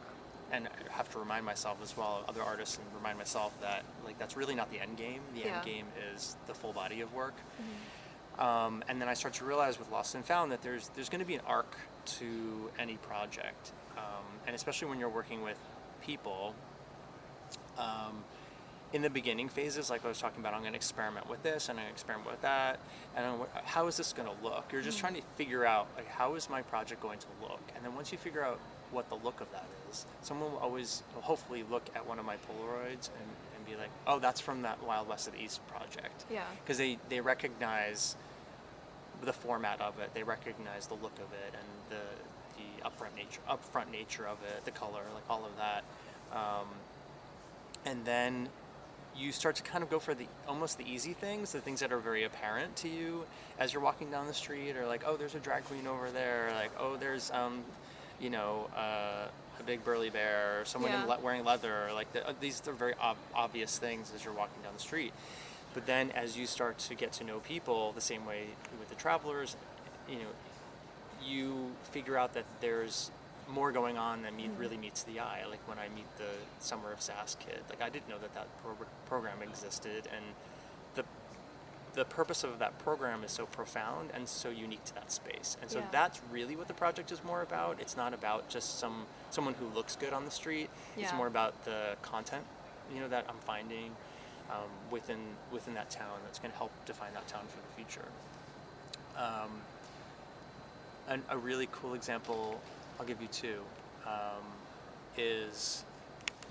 [SPEAKER 4] and I have to remind myself as well, other artists, and remind myself that like that's really not the end game. The
[SPEAKER 2] Yeah.
[SPEAKER 4] end game is the full body of work. And then I start to realize with Lost and Found that there's going to be an arc to any project, and especially when you're working with people. In the beginning phases, like I was talking about, I'm going to experiment with this and I'm going to experiment with that, and how is this going to look? You're just trying to figure out like how is my project going to look, and then once you figure out what the look of that is, someone will hopefully look at one of my Polaroids and be like, oh, that's from that Wild West of the East project.
[SPEAKER 2] Yeah.
[SPEAKER 4] Because they recognize the format of it, they recognize the look of it, and the upfront nature of it, the color, like all of that, and then you start to kind of go for almost the easy things, the things that are very apparent to you as you're walking down the street, or like, oh, there's a drag queen over there, or like, oh, there's a big burly bear, or someone
[SPEAKER 2] Yeah.
[SPEAKER 4] wearing leather, like these are very obvious things as you're walking down the street. But then as you start to get to know people the same way with the travelers, you figure out that there's more going on than really meets the eye. Like when I meet the Summer of Sass kid, like I didn't know that program existed, and the purpose of that program is so profound and so unique to that space. And so
[SPEAKER 2] Yeah.
[SPEAKER 4] that's really what the project is more about. It's not about just someone who looks good on the street. It's
[SPEAKER 2] Yeah.
[SPEAKER 4] more about the content, that I'm finding within that town that's going to help define that town for the future. And a really cool example, I'll give you two, is,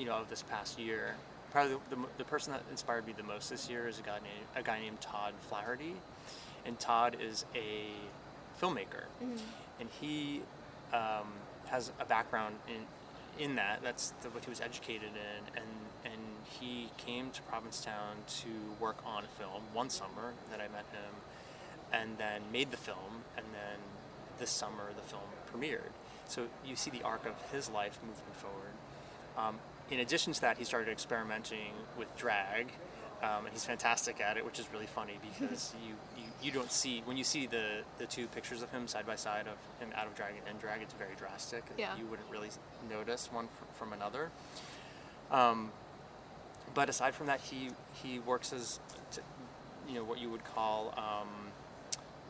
[SPEAKER 4] of this past year. probably the person that inspired me the most this year is a guy named Todd Flaherty, and Todd is a filmmaker, and he has a background in that. That's what he was educated in, and he came to Provincetown to work on a film one summer that I met him, and then made the film, and then this summer the film premiered. So you see the arc of his life moving forward. In addition to that, he started experimenting with drag, and he's fantastic at it, which is really funny because you don't see, when you see the two pictures of him side by side of him out of drag and in drag, it's very drastic.
[SPEAKER 2] Yeah.
[SPEAKER 4] You wouldn't really notice one from another. But aside from that, he works as, what you would call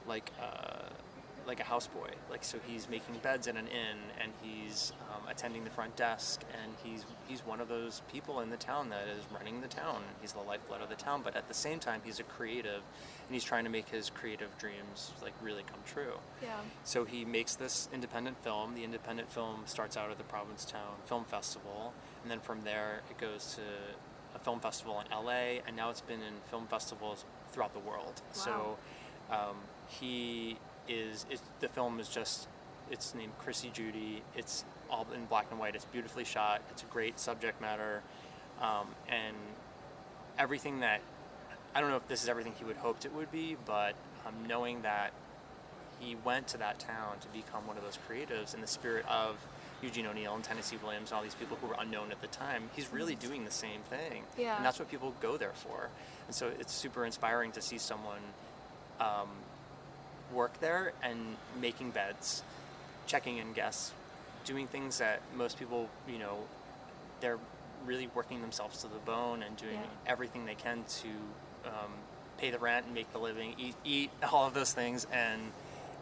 [SPEAKER 4] like a houseboy. Like, so he's making beds in an inn, and he's attending the front desk, and he's one of those people in the town that is running the town. He's the lifeblood of the town, but at the same time, he's a creative, and he's trying to make his creative dreams like really come true.
[SPEAKER 2] Yeah.
[SPEAKER 4] So he makes this independent film. The independent film starts out at the Provincetown Film Festival, and then from there it goes to a film festival in LA, and now it's been in film festivals throughout the world.
[SPEAKER 2] Wow.
[SPEAKER 4] So the film is just, it's named Chrissy Judy. It's all in black and white. It's beautifully shot. It's a great subject matter, and everything that, I don't know if this is everything he would hoped it would be, but knowing that he went to that town to become one of those creatives in the spirit of Eugene O'Neill and Tennessee Williams and all these people who were unknown at the time, he's really doing the same thing.
[SPEAKER 2] Yeah.
[SPEAKER 4] And that's what people go there for. And so it's super inspiring to see someone work there and making beds, checking in guests, doing things that most people, they're really working themselves to the bone and doing everything they can to pay the rent and make the living, eat all of those things, and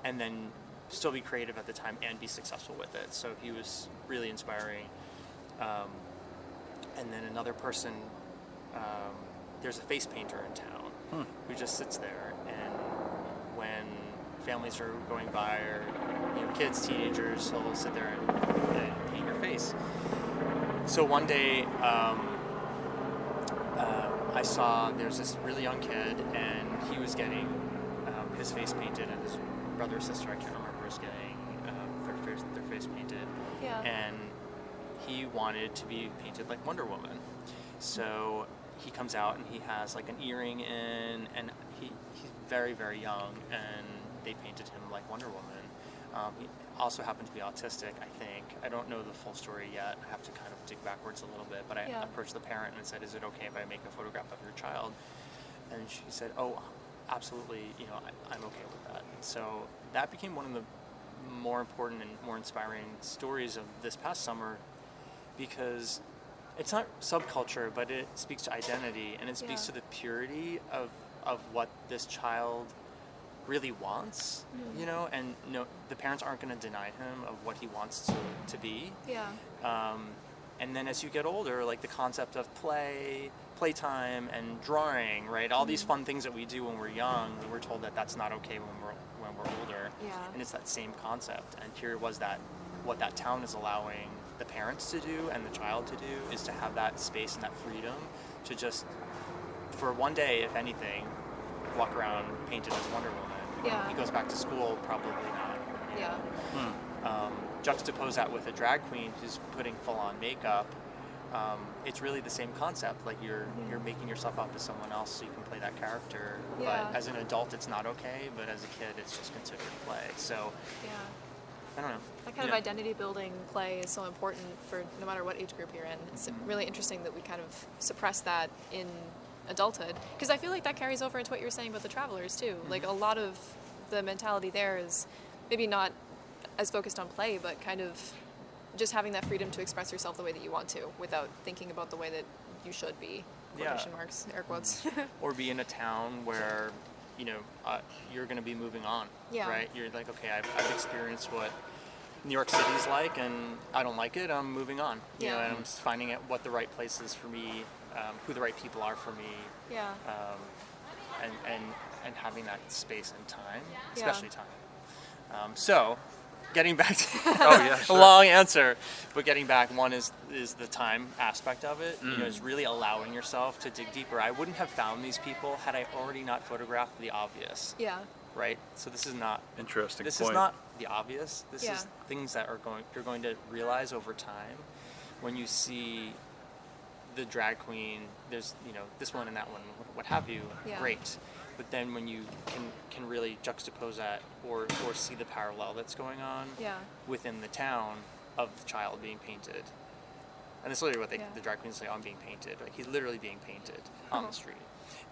[SPEAKER 4] then still be creative at the time and be successful with it. So he was really inspiring. And then another person, there's a face painter in town who just sits there, and when families are going by, or kids, teenagers, he'll sit there and paint your face. So one day I saw there's this really young kid, and he was getting his face painted, and his brother or sister, I can't remember, was getting their face painted.
[SPEAKER 2] Yeah.
[SPEAKER 4] And he wanted to be painted like Wonder Woman. So he comes out and he has like an earring in, and he's very, very young, and they painted him like Wonder Woman. He also happened to be autistic, I think. I don't know the full story yet. I have to kind of dig backwards a little bit, but I approached the parent and said, is it okay if I make a photograph of your child? And she said, oh, absolutely, I'm okay with that. So that became one of the more important and more inspiring stories of this past summer, because it's not subculture, but it speaks to identity, and it speaks to the purity of what this child really wants, and the parents aren't going to deny him of what he wants to be.
[SPEAKER 2] Yeah.
[SPEAKER 4] And then as you get older, like the concept of playtime and drawing, right? All these fun things that we do when we're young, we're told that that's not okay when we're older.
[SPEAKER 2] Yeah.
[SPEAKER 4] And it's that same concept. And here was what that town is allowing the parents to do and the child to do, is to have that space and that freedom to just, for one day, if anything, walk around painted as Wonder Woman.
[SPEAKER 2] Yeah.
[SPEAKER 4] When he goes back to school, probably not.
[SPEAKER 2] Yeah.
[SPEAKER 4] Juxtapose that with a drag queen who's putting full-on makeup. It's really the same concept. Like you're making yourself up as someone else so you can play that character.
[SPEAKER 2] Yeah.
[SPEAKER 4] But as an adult, it's not okay. But as a kid, it's just considered play. So I don't know.
[SPEAKER 2] That kind of identity building play is so important for no matter what age group you're in. It's really interesting that we kind of suppress that in adulthood, because I feel like that carries over into what you were saying about the travelers too. Like a lot of the mentality there is maybe not as focused on play, but kind of just having that freedom to express yourself the way that you want to without thinking about the way that you should be. Quotation marks, air quotes.
[SPEAKER 4] Or be in a town where you're going to be moving on, right? You're like, okay, I've experienced what New York City's like, and I don't like it. I'm moving on. And I'm finding out what the right place is for me, who the right people are for me.
[SPEAKER 2] Yeah.
[SPEAKER 4] And having that space and time, especially time. So getting back to
[SPEAKER 3] Oh yeah,
[SPEAKER 4] a
[SPEAKER 3] sure.
[SPEAKER 4] long answer, but getting back, one is the time aspect of it. You know, is really allowing yourself to dig deeper. I wouldn't have found these people had I already not photographed the obvious.
[SPEAKER 2] Yeah.
[SPEAKER 4] Right. So this is not
[SPEAKER 3] Interesting
[SPEAKER 4] This
[SPEAKER 3] point.
[SPEAKER 4] is not the obvious. This
[SPEAKER 2] Yeah.
[SPEAKER 4] is things that you're going to realize over time when you see the drag queen. There's this one and that one, what have you.
[SPEAKER 2] Yeah.
[SPEAKER 4] Great. But then when you can really juxtapose that or see the parallel that's going on
[SPEAKER 2] Yeah.
[SPEAKER 4] within the town of the child being painted. And that's literally what the drag queens say, I'm being painted. Like, he's literally being painted on the street.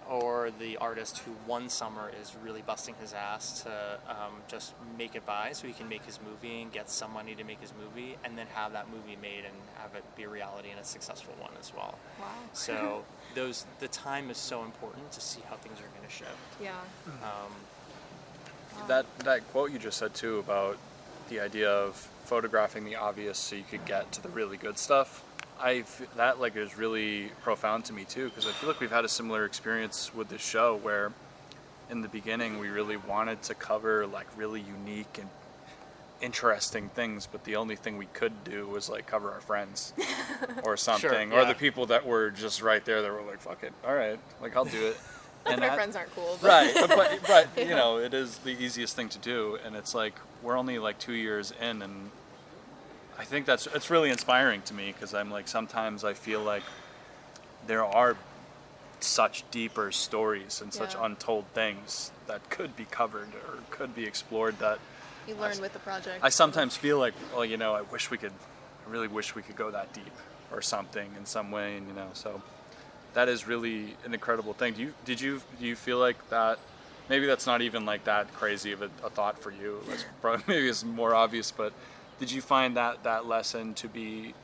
[SPEAKER 4] Or the artist who one summer is really busting his ass to just make it by so he can make his movie and get some money to make his movie, and then have that movie made and have it be a reality and a successful one as well.
[SPEAKER 2] Wow.
[SPEAKER 4] So the time is so important to see how things are going to shift.
[SPEAKER 2] Yeah.
[SPEAKER 3] That quote you just said too about the idea of photographing the obvious so you could get to the really good stuff. That like is really profound to me too, because I feel like we've had a similar experience with this show where in the beginning we really wanted to cover like really unique and interesting things, but the only thing we could do was like cover our friends or something, or
[SPEAKER 4] yeah.
[SPEAKER 3] the people that were just right there that were like, fuck it, all right, like I'll do it.
[SPEAKER 2] Not
[SPEAKER 3] And
[SPEAKER 2] that our
[SPEAKER 3] that-
[SPEAKER 2] friends aren't cool, but
[SPEAKER 3] Right, but
[SPEAKER 2] Yeah.
[SPEAKER 3] you know, it is the easiest thing to do, and it's like we're only like 2 years in, and I think it's really inspiring to me, because I'm like, sometimes I feel like there are such deeper stories and such
[SPEAKER 2] Yeah.
[SPEAKER 3] untold things that could be covered or could be explored that
[SPEAKER 2] you learn with the project.
[SPEAKER 3] I sometimes feel like, well, you know, I really wish we could go that deep or something in some way, and you know, so that is really an incredible thing. Do you feel like that? Maybe that's not even like that crazy of a thought for you. That's probably, maybe it's more obvious, but did you find that lesson to be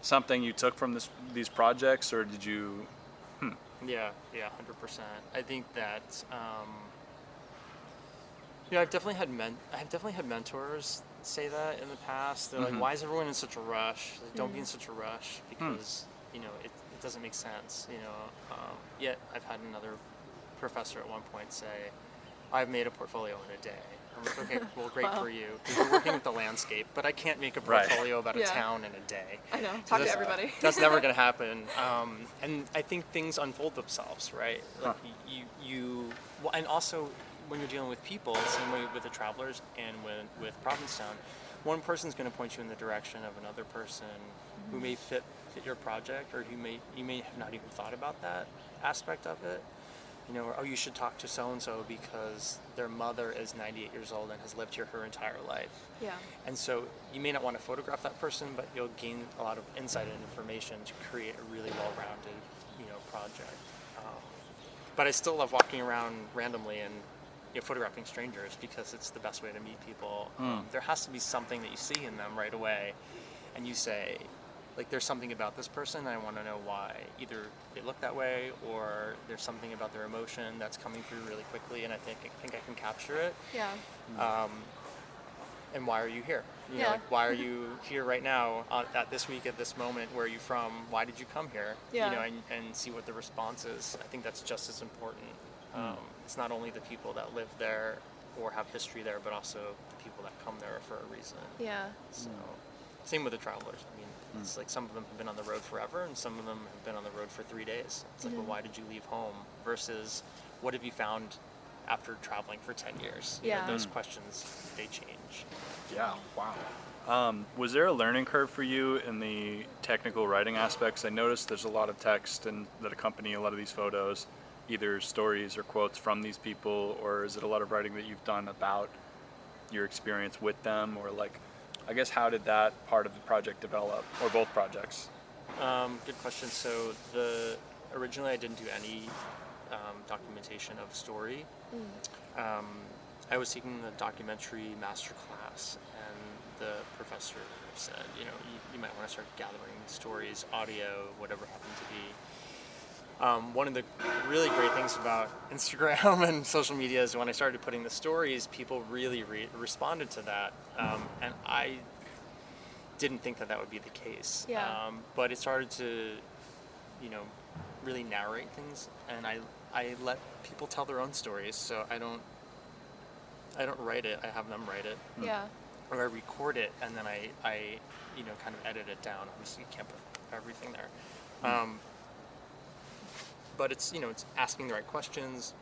[SPEAKER 3] something you took from these projects, or did you?
[SPEAKER 4] Yeah, 100%. I think that I've definitely had mentors say that in the past. They're like, "Why is everyone in such a rush? Like, don't be in such a rush, because it doesn't make sense." Yet I've had another professor at one point say, "I've made a portfolio in a day." I'm like, okay, well, great
[SPEAKER 2] Wow.
[SPEAKER 4] for you, because you're working with the landscape, but I can't make a
[SPEAKER 3] Right.
[SPEAKER 4] portfolio about a
[SPEAKER 2] Yeah.
[SPEAKER 4] town in a day.
[SPEAKER 2] I know. Talk to
[SPEAKER 4] That's-
[SPEAKER 2] everybody.
[SPEAKER 4] That's never going to happen. And I think things unfold themselves, right? Like well, and also when you're dealing with people, same way with the travelers and with Provincetown, one person's going to point you in the direction of another person who may fit your project, or you may have not even thought about that aspect of it. Or, oh, you should talk to so-and-so because their mother is 98 years old and has lived here her entire life.
[SPEAKER 2] Yeah.
[SPEAKER 4] And so you may not want to photograph that person, but you'll gain a lot of insight and information to create a really well-rounded, project. But I still love walking around randomly and photographing strangers, because it's the best way to meet people. There has to be something that you see in them right away, and you say, like, there's something about this person, and I want to know why. Either they look that way, or there's something about their emotion that's coming through really quickly, and I think I can capture it.
[SPEAKER 2] Yeah.
[SPEAKER 4] And why are you here?
[SPEAKER 2] Yeah.
[SPEAKER 4] Like, why are you here right now at this week, at this moment? Where are you from? Why did you come here?
[SPEAKER 2] Yeah.
[SPEAKER 4] And see what the response is. I think that's just as important. It's not only the people that live there or have history there, but also the people that come there for a reason.
[SPEAKER 2] Yeah.
[SPEAKER 4] So, same with the travelers. I mean, it's like some of them have been on the road forever, and some of them have been on the road for 3 days. It's like, well, why did you leave home? Versus, what have you found after traveling for 10 years?
[SPEAKER 2] Yeah.
[SPEAKER 4] Those questions, they change.
[SPEAKER 3] Yeah, wow. Was there a learning curve for you in the technical writing aspects? I noticed there's a lot of text that accompany a lot of these photos, either stories or quotes from these people, or is it a lot of writing that you've done about your experience with them, or like, I guess, how did that part of the project develop, or both projects?
[SPEAKER 4] Good question. So originally I didn't do any documentation of story. I was taking the documentary master class, and the professor said, you might want to start gathering stories, audio, whatever happened to be. One of the really great things about Instagram and social media is when I started putting the stories, people really responded to that, and I didn't think that would be the case.
[SPEAKER 2] Yeah.
[SPEAKER 4] But it started to, really narrate things, and I let people tell their own stories, so I don't I don't write it. I have them write it,
[SPEAKER 2] Yeah.
[SPEAKER 4] or I record it and then I kind of edit it down. Obviously, you can't put everything there, but it's it's asking the right questions.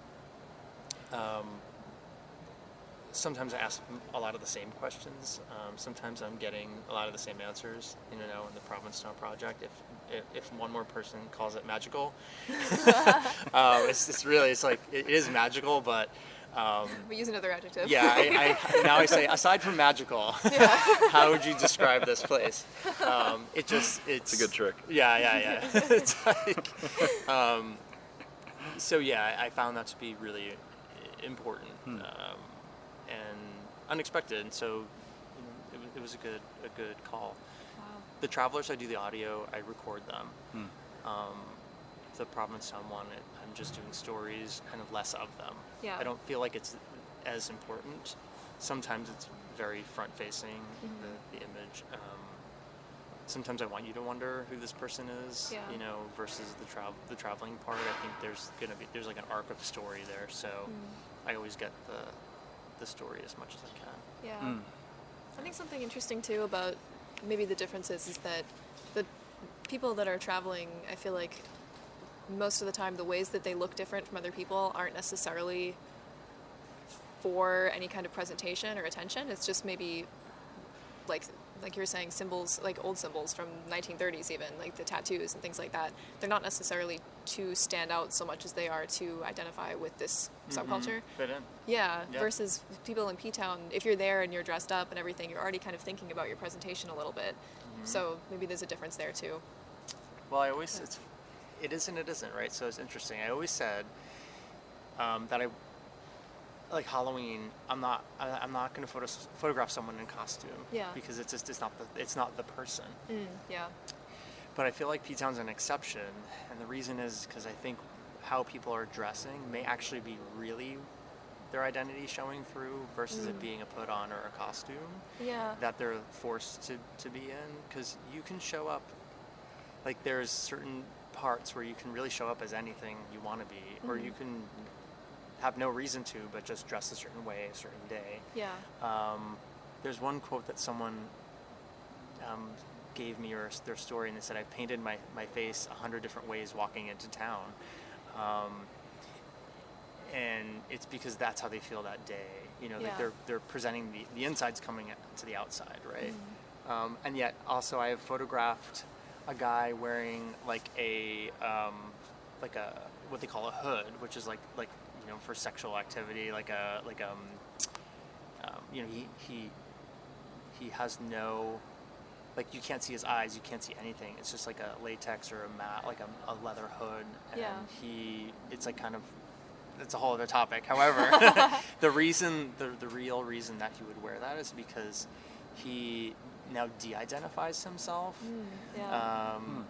[SPEAKER 4] Sometimes I ask a lot of the same questions. Sometimes I'm getting a lot of the same answers. In the Provincetown project, if one more person calls it magical, it's like it is magical, but
[SPEAKER 2] We use another adjective.
[SPEAKER 4] yeah, now I say aside from magical,
[SPEAKER 2] Yeah.
[SPEAKER 4] how would you describe this place? It's
[SPEAKER 3] a good trick.
[SPEAKER 4] Yeah. It's like, so yeah, I found that to be really important and unexpected, and so it was a good call.
[SPEAKER 2] Wow.
[SPEAKER 4] The Travelers, I do the audio, I record them. The Provincetown one, I'm just doing stories, kind of less of them.
[SPEAKER 2] Yeah.
[SPEAKER 4] I don't feel like it's as important. Sometimes it's very front-facing, the image. Sometimes I want you to wonder who this person is,
[SPEAKER 2] Yeah.
[SPEAKER 4] versus the traveling part. I think there's like an arc of story there, so I always get the story as much as I can.
[SPEAKER 2] Yeah. I think something interesting too about maybe the differences is that the people that are traveling, I feel like most of the time the ways that they look different from other people aren't necessarily for any kind of presentation or attention. It's just maybe like you were saying, symbols, like old symbols from 1930s even, like the tattoos and things like that. They're not necessarily to stand out so much as they are to identify with this subculture.
[SPEAKER 4] Fit in.
[SPEAKER 2] Yeah,
[SPEAKER 4] Yeah.
[SPEAKER 2] versus people in P-Town, if you're there and you're dressed up and everything, you're already kind of thinking about your presentation a little bit. So maybe there's a difference there too.
[SPEAKER 4] Well, it is and it isn't, right? So it's interesting. I always said that I like Halloween. I'm not going to photograph someone in costume.
[SPEAKER 2] Yeah.
[SPEAKER 4] Because it's not the person.
[SPEAKER 2] Yeah.
[SPEAKER 4] But I feel like P-Town's an exception, and the reason is because I think how people are dressing may actually be really their identity showing through versus it being a put on or a costume
[SPEAKER 2] Yeah.
[SPEAKER 4] that they're forced to be in. Because you can show up, like there's certain parts where you can really show up as anything you want to be, or you can have no reason to, but just dress a certain way a certain day.
[SPEAKER 2] Yeah.
[SPEAKER 4] There's one quote that someone gave me, or their story, and they said, I painted my face 100 different ways walking into town. And it's because that's how they feel that day. Like they're presenting the inside's coming to the outside, right? And yet also I have photographed a guy wearing like a what they call a hood, which is like for sexual activity, he has no, like, you can't see his eyes, you can't see anything. It's just like a latex or a mat, like a leather hood, and
[SPEAKER 2] Yeah.
[SPEAKER 4] it's like kind of, it's a whole other topic. However, the real reason that he would wear that is because he now de-identifies himself,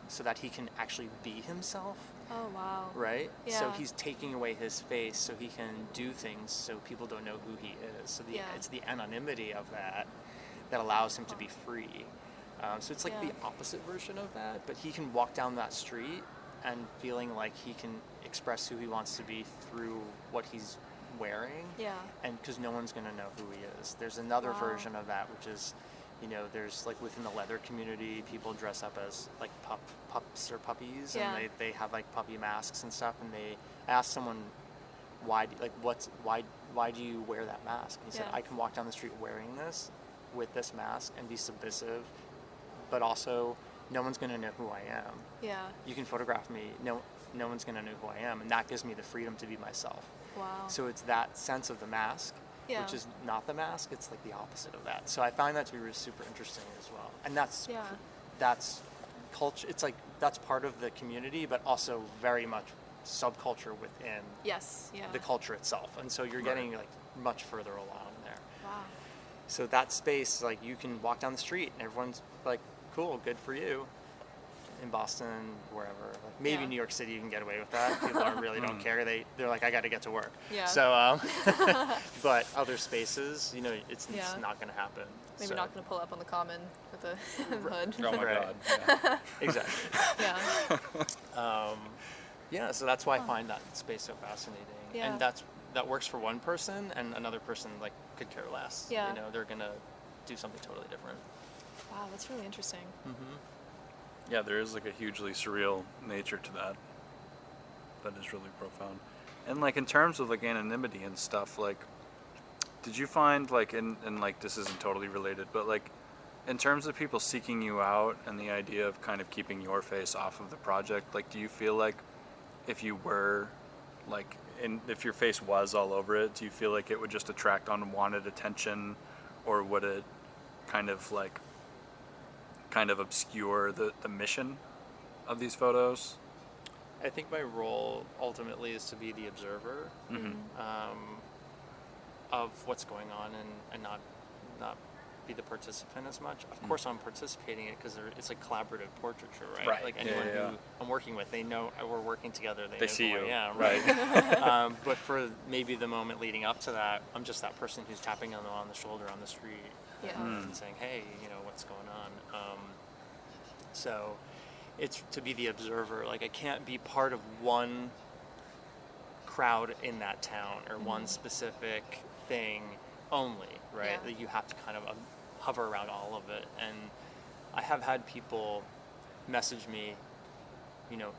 [SPEAKER 4] so that he can actually be himself.
[SPEAKER 2] Oh, wow.
[SPEAKER 4] Right?
[SPEAKER 2] Yeah.
[SPEAKER 4] So he's taking away his face so he can do things so people don't know who he is. So it's the anonymity of that allows him to be free. So it's like the opposite version of that, but he can walk down that street and feeling like he can express who he wants to be through what he's wearing.
[SPEAKER 2] Yeah.
[SPEAKER 4] And because no one's going to know who he is. There's another
[SPEAKER 2] Wow.
[SPEAKER 4] version of that, which is, there's like within the leather community, people dress up as like pups or puppies,
[SPEAKER 2] Yeah.
[SPEAKER 4] and they have like puppy masks and stuff. And I asked someone, why do you wear that mask? And he said,
[SPEAKER 2] Yeah.
[SPEAKER 4] I can walk down the street wearing this with this mask and be submissive, but also no one's going to know who I am.
[SPEAKER 2] Yeah.
[SPEAKER 4] You can photograph me, no one's going to know who I am, and that gives me the freedom to be myself.
[SPEAKER 2] Wow.
[SPEAKER 4] So it's that sense of the mask,
[SPEAKER 2] Yeah.
[SPEAKER 4] which is not the mask, it's like the opposite of that. So I find that to be really super interesting as well. And that's culture, it's like that's part of the community, but also very much subculture within
[SPEAKER 2] Yes. Yeah.
[SPEAKER 4] the culture itself. And so you're getting like much further along there.
[SPEAKER 2] Wow.
[SPEAKER 4] So that space, like, you can walk down the street and everyone's like, cool, good for you. In Boston, wherever, like maybe
[SPEAKER 2] Yeah.
[SPEAKER 4] New York City, you can get away with that. People really don't care. They're like, I got to get to work.
[SPEAKER 2] Yeah.
[SPEAKER 4] So, but other spaces, it's
[SPEAKER 2] Yeah.
[SPEAKER 4] not going to happen.
[SPEAKER 2] Maybe
[SPEAKER 4] So-
[SPEAKER 2] not going to pull up on the common with a hood.
[SPEAKER 3] Oh my
[SPEAKER 4] Right.
[SPEAKER 3] god. Yeah.
[SPEAKER 4] Exactly.
[SPEAKER 2] Yeah.
[SPEAKER 4] Yeah. So that's why I find that space so fascinating,
[SPEAKER 2] Yeah.
[SPEAKER 4] and that's that works for one person, and another person like could care less.
[SPEAKER 2] Yeah.
[SPEAKER 4] You know, they're gonna do something totally different.
[SPEAKER 2] Wow, that's really interesting.
[SPEAKER 3] Yeah, there is like a hugely surreal nature to that. That is really profound. And like in terms of like anonymity and stuff, like did you find like and like this isn't totally related, but like in terms of people seeking you out and the idea of kind of keeping your face off of the project, like do you feel like if you were like if your face was all over it, do you feel like it would just attract unwanted attention, or would it kind of obscure the mission of these photos?
[SPEAKER 4] I think my role ultimately is to be the observer of what's going on, and not be the participant as much. Of course, I'm participating in it because it's like collaborative portraiture, right?
[SPEAKER 3] Right.
[SPEAKER 4] Like anyone
[SPEAKER 3] Yeah.
[SPEAKER 4] who I'm working with, they know we're working together. They know
[SPEAKER 3] see
[SPEAKER 4] who
[SPEAKER 3] you.
[SPEAKER 4] I am,
[SPEAKER 3] Right.
[SPEAKER 4] but for maybe the moment leading up to that, I'm just that person who's tapping them on the shoulder on the street and saying, "Hey, you know what's going on." So it's to be the observer. Like I can't be part of one crowd in that town or one specific thing only, right?
[SPEAKER 2] Yeah.
[SPEAKER 4] That you have to kind of hover around all of it. And I have had people message me, you know,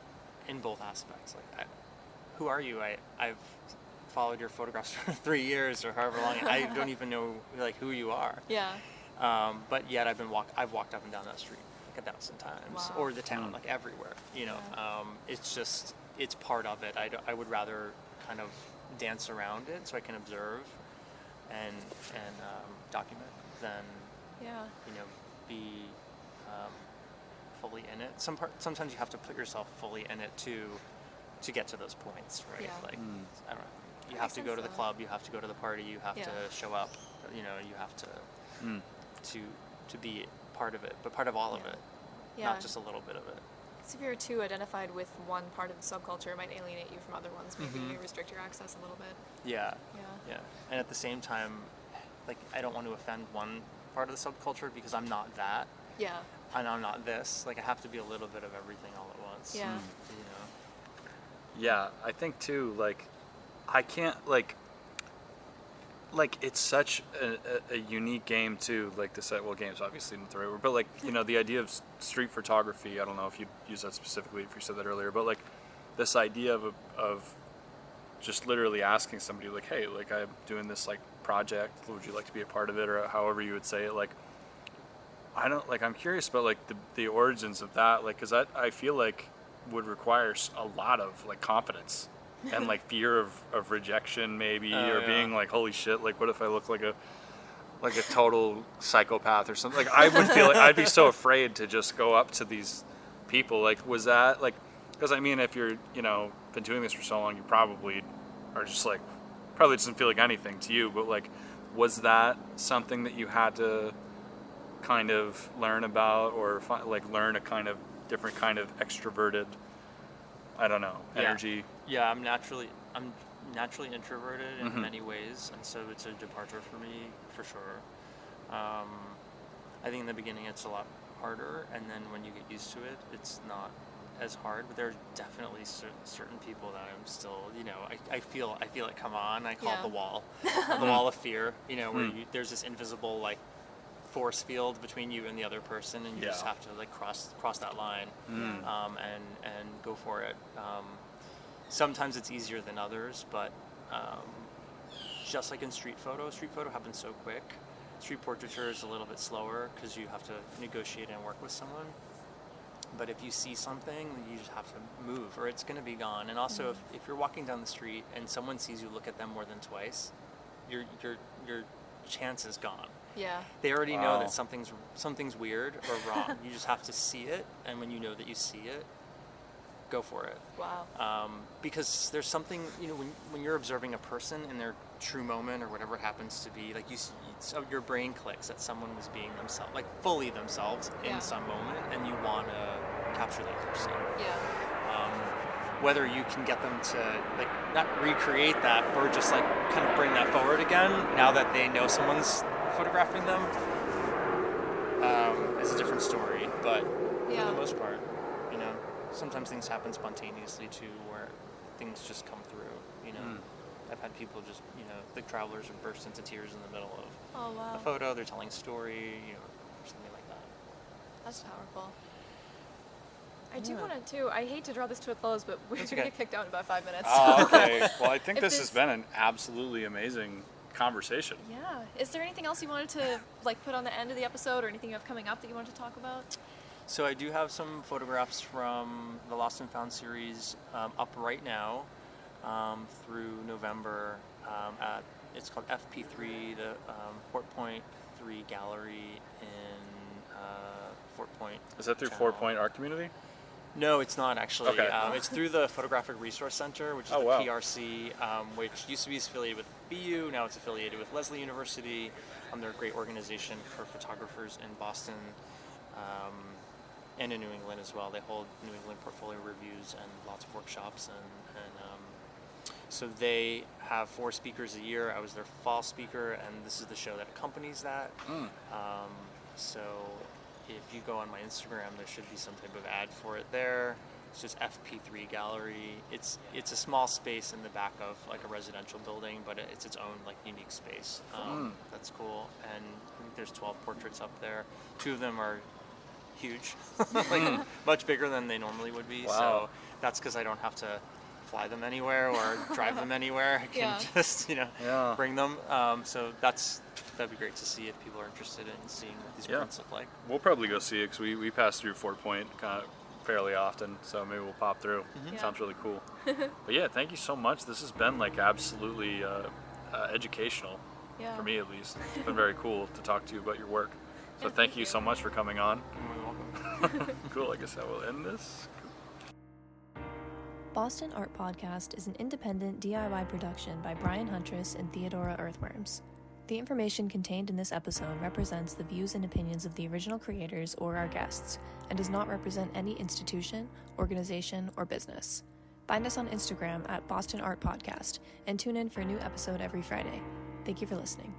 [SPEAKER 4] in both aspects. Like, who are you? I've followed your photographs for 3 years or however long. I don't even know like who you are.
[SPEAKER 2] Yeah.
[SPEAKER 4] But yet I've walked up and down that street like 1,000 times,
[SPEAKER 2] Wow.
[SPEAKER 4] or the town, like everywhere. You know, it's part of it. I would rather kind of dance around it so I can observe and document than be fully in it. Sometimes you have to put yourself fully in it to get to those points, right?
[SPEAKER 2] Yeah.
[SPEAKER 4] Like I don't know. You
[SPEAKER 2] That
[SPEAKER 4] have to
[SPEAKER 2] makes
[SPEAKER 4] go to
[SPEAKER 2] sense,
[SPEAKER 4] the
[SPEAKER 2] though.
[SPEAKER 4] club. You have to go to the party. You have
[SPEAKER 2] Yeah.
[SPEAKER 4] to show up. You know, you have to to be part of it, but part of all of it,
[SPEAKER 2] Yeah.
[SPEAKER 4] not just a little bit of it.
[SPEAKER 2] So if you're too identified with one part of the subculture, it might alienate you from other ones. Maybe restrict your access a little bit.
[SPEAKER 4] Yeah.
[SPEAKER 2] Yeah.
[SPEAKER 4] Yeah. And at the same time, like I don't want to offend one part of the subculture because I'm not that,
[SPEAKER 2] Yeah.
[SPEAKER 4] and I'm not this. Like I have to be a little bit of everything all at once.
[SPEAKER 2] Yeah.
[SPEAKER 4] You know.
[SPEAKER 3] Yeah, I think too, like, I can't, like it's such a unique game too, like game's obviously not the right word, but like, you know, the idea of street photography, I don't know if you'd use that specifically, if you said that earlier, but like, this idea of just literally asking somebody, like, hey, like, I'm doing this, like, project, would you like to be a part of it, or however you would say it, like, I'm curious about, like, the origins of that, like, because I feel like would require a lot of, like, confidence and, like, fear of rejection, maybe, or being like, holy shit, like, what if I look like a total psychopath or something? Like, I would feel like I'd be so afraid to just go up to these people. Like, was that, like, because, I mean, if you're, you know, been doing this for so long, you probably are just, like, probably doesn't feel like anything to you, but, like, was that something that you had to kind of learn about, or learn a kind of different kind of extroverted, I don't know, energy?
[SPEAKER 4] Yeah, I'm naturally introverted in many ways, and so it's a departure for me for sure. I think in the beginning it's a lot harder, and then when you get used to it, it's not as hard. But there are definitely certain people that I'm still, you know, I feel it come on. I call it the wall, the wall of fear. You know, where there's this invisible like force field between you and the other person, and you just have to like cross that line and go for it. Sometimes it's easier than others, but just like in street photo happens so quick. Street portraiture is a little bit slower because you have to negotiate and work with someone. But if you see something, you just have to move or it's going to be gone. And also, if you're walking down the street and someone sees you look at them more than twice, your chance is gone.
[SPEAKER 2] Yeah.
[SPEAKER 4] They already know that something's weird or wrong. You just have to see it, and when you know that you see it, go for it.
[SPEAKER 2] Wow.
[SPEAKER 4] Because there's something, you know, when you're observing a person in their true moment or whatever it happens to be, like so your brain clicks that someone was being themselves, like fully themselves in some moment, and you want to capture that person.
[SPEAKER 2] Yeah.
[SPEAKER 4] Whether you can get them to like not recreate that, or just like kind of bring that forward again now that they know someone's photographing them, is a different story. But for the most part, you know, sometimes things happen spontaneously too, where things just come through. You know, I've had people just, like travelers who burst into tears in the middle of
[SPEAKER 2] Oh, wow.
[SPEAKER 4] a photo. They're telling a story, or something like that.
[SPEAKER 2] That's powerful. I do
[SPEAKER 4] Yeah.
[SPEAKER 2] want to, too. I hate to draw this to a close, but we're going
[SPEAKER 4] That's
[SPEAKER 2] to
[SPEAKER 4] okay.
[SPEAKER 2] get kicked out in about 5 minutes.
[SPEAKER 3] Oh, okay. Well, I think
[SPEAKER 2] If
[SPEAKER 3] this has
[SPEAKER 2] this-
[SPEAKER 3] been an absolutely amazing conversation.
[SPEAKER 2] Yeah. Is there anything else you wanted to put on the end of the episode, or anything you have coming up that you wanted to talk about?
[SPEAKER 4] So I do have some photographs from the Lost and Found series up right now through November it's called FP3, the Fort Point 3 Gallery in Fort Point.
[SPEAKER 3] Is that through
[SPEAKER 4] Channel.
[SPEAKER 3] Fort Point Art Community?
[SPEAKER 4] No, it's not actually.
[SPEAKER 3] Okay.
[SPEAKER 4] It's through the Photographic Resource Center, which is
[SPEAKER 3] Oh,
[SPEAKER 4] the
[SPEAKER 3] wow.
[SPEAKER 4] PRC, which used to be affiliated with BU. Now it's affiliated with Lesley University. They're a great organization for photographers in Boston and in New England as well. They hold New England portfolio reviews and lots of workshops. So they have 4 speakers a year. I was their fall speaker, and this is the show that accompanies that. So if you go on my Instagram, there should be some type of ad for it there. It's just FP3 Gallery. It's a small space in the back of a residential building, but it's its own unique space. That's cool. And I think there's 12 portraits up there. 2 of them are huge, much bigger than they normally would be.
[SPEAKER 3] Wow.
[SPEAKER 4] So that's because I don't have to fly them anywhere or drive them anywhere. I can
[SPEAKER 2] Yeah.
[SPEAKER 4] just
[SPEAKER 3] Yeah.
[SPEAKER 4] bring them. So that'd be great to see if people are interested in seeing what these
[SPEAKER 3] Yeah.
[SPEAKER 4] prints look like.
[SPEAKER 3] We'll probably go see it because we pass through Fort Point kind of fairly often, so maybe we'll pop through.
[SPEAKER 2] Yeah.
[SPEAKER 3] Sounds really cool. But yeah, thank you so much. This has been absolutely educational,
[SPEAKER 2] Yeah.
[SPEAKER 3] for me at least. It's been very cool to talk to you about your work. So
[SPEAKER 2] Yeah,
[SPEAKER 3] thank you so much for coming on.
[SPEAKER 4] You're welcome.
[SPEAKER 3] Cool, I guess I will end this.
[SPEAKER 2] Boston Art Podcast is an independent DIY production by Brian Huntress and Theodora Earthworms. The information contained in this episode represents the views and opinions of the original creators or our guests, and does not represent any institution, organization, or business. Find us on Instagram at Boston Art Podcast, and tune in for a new episode every Friday. Thank you for listening.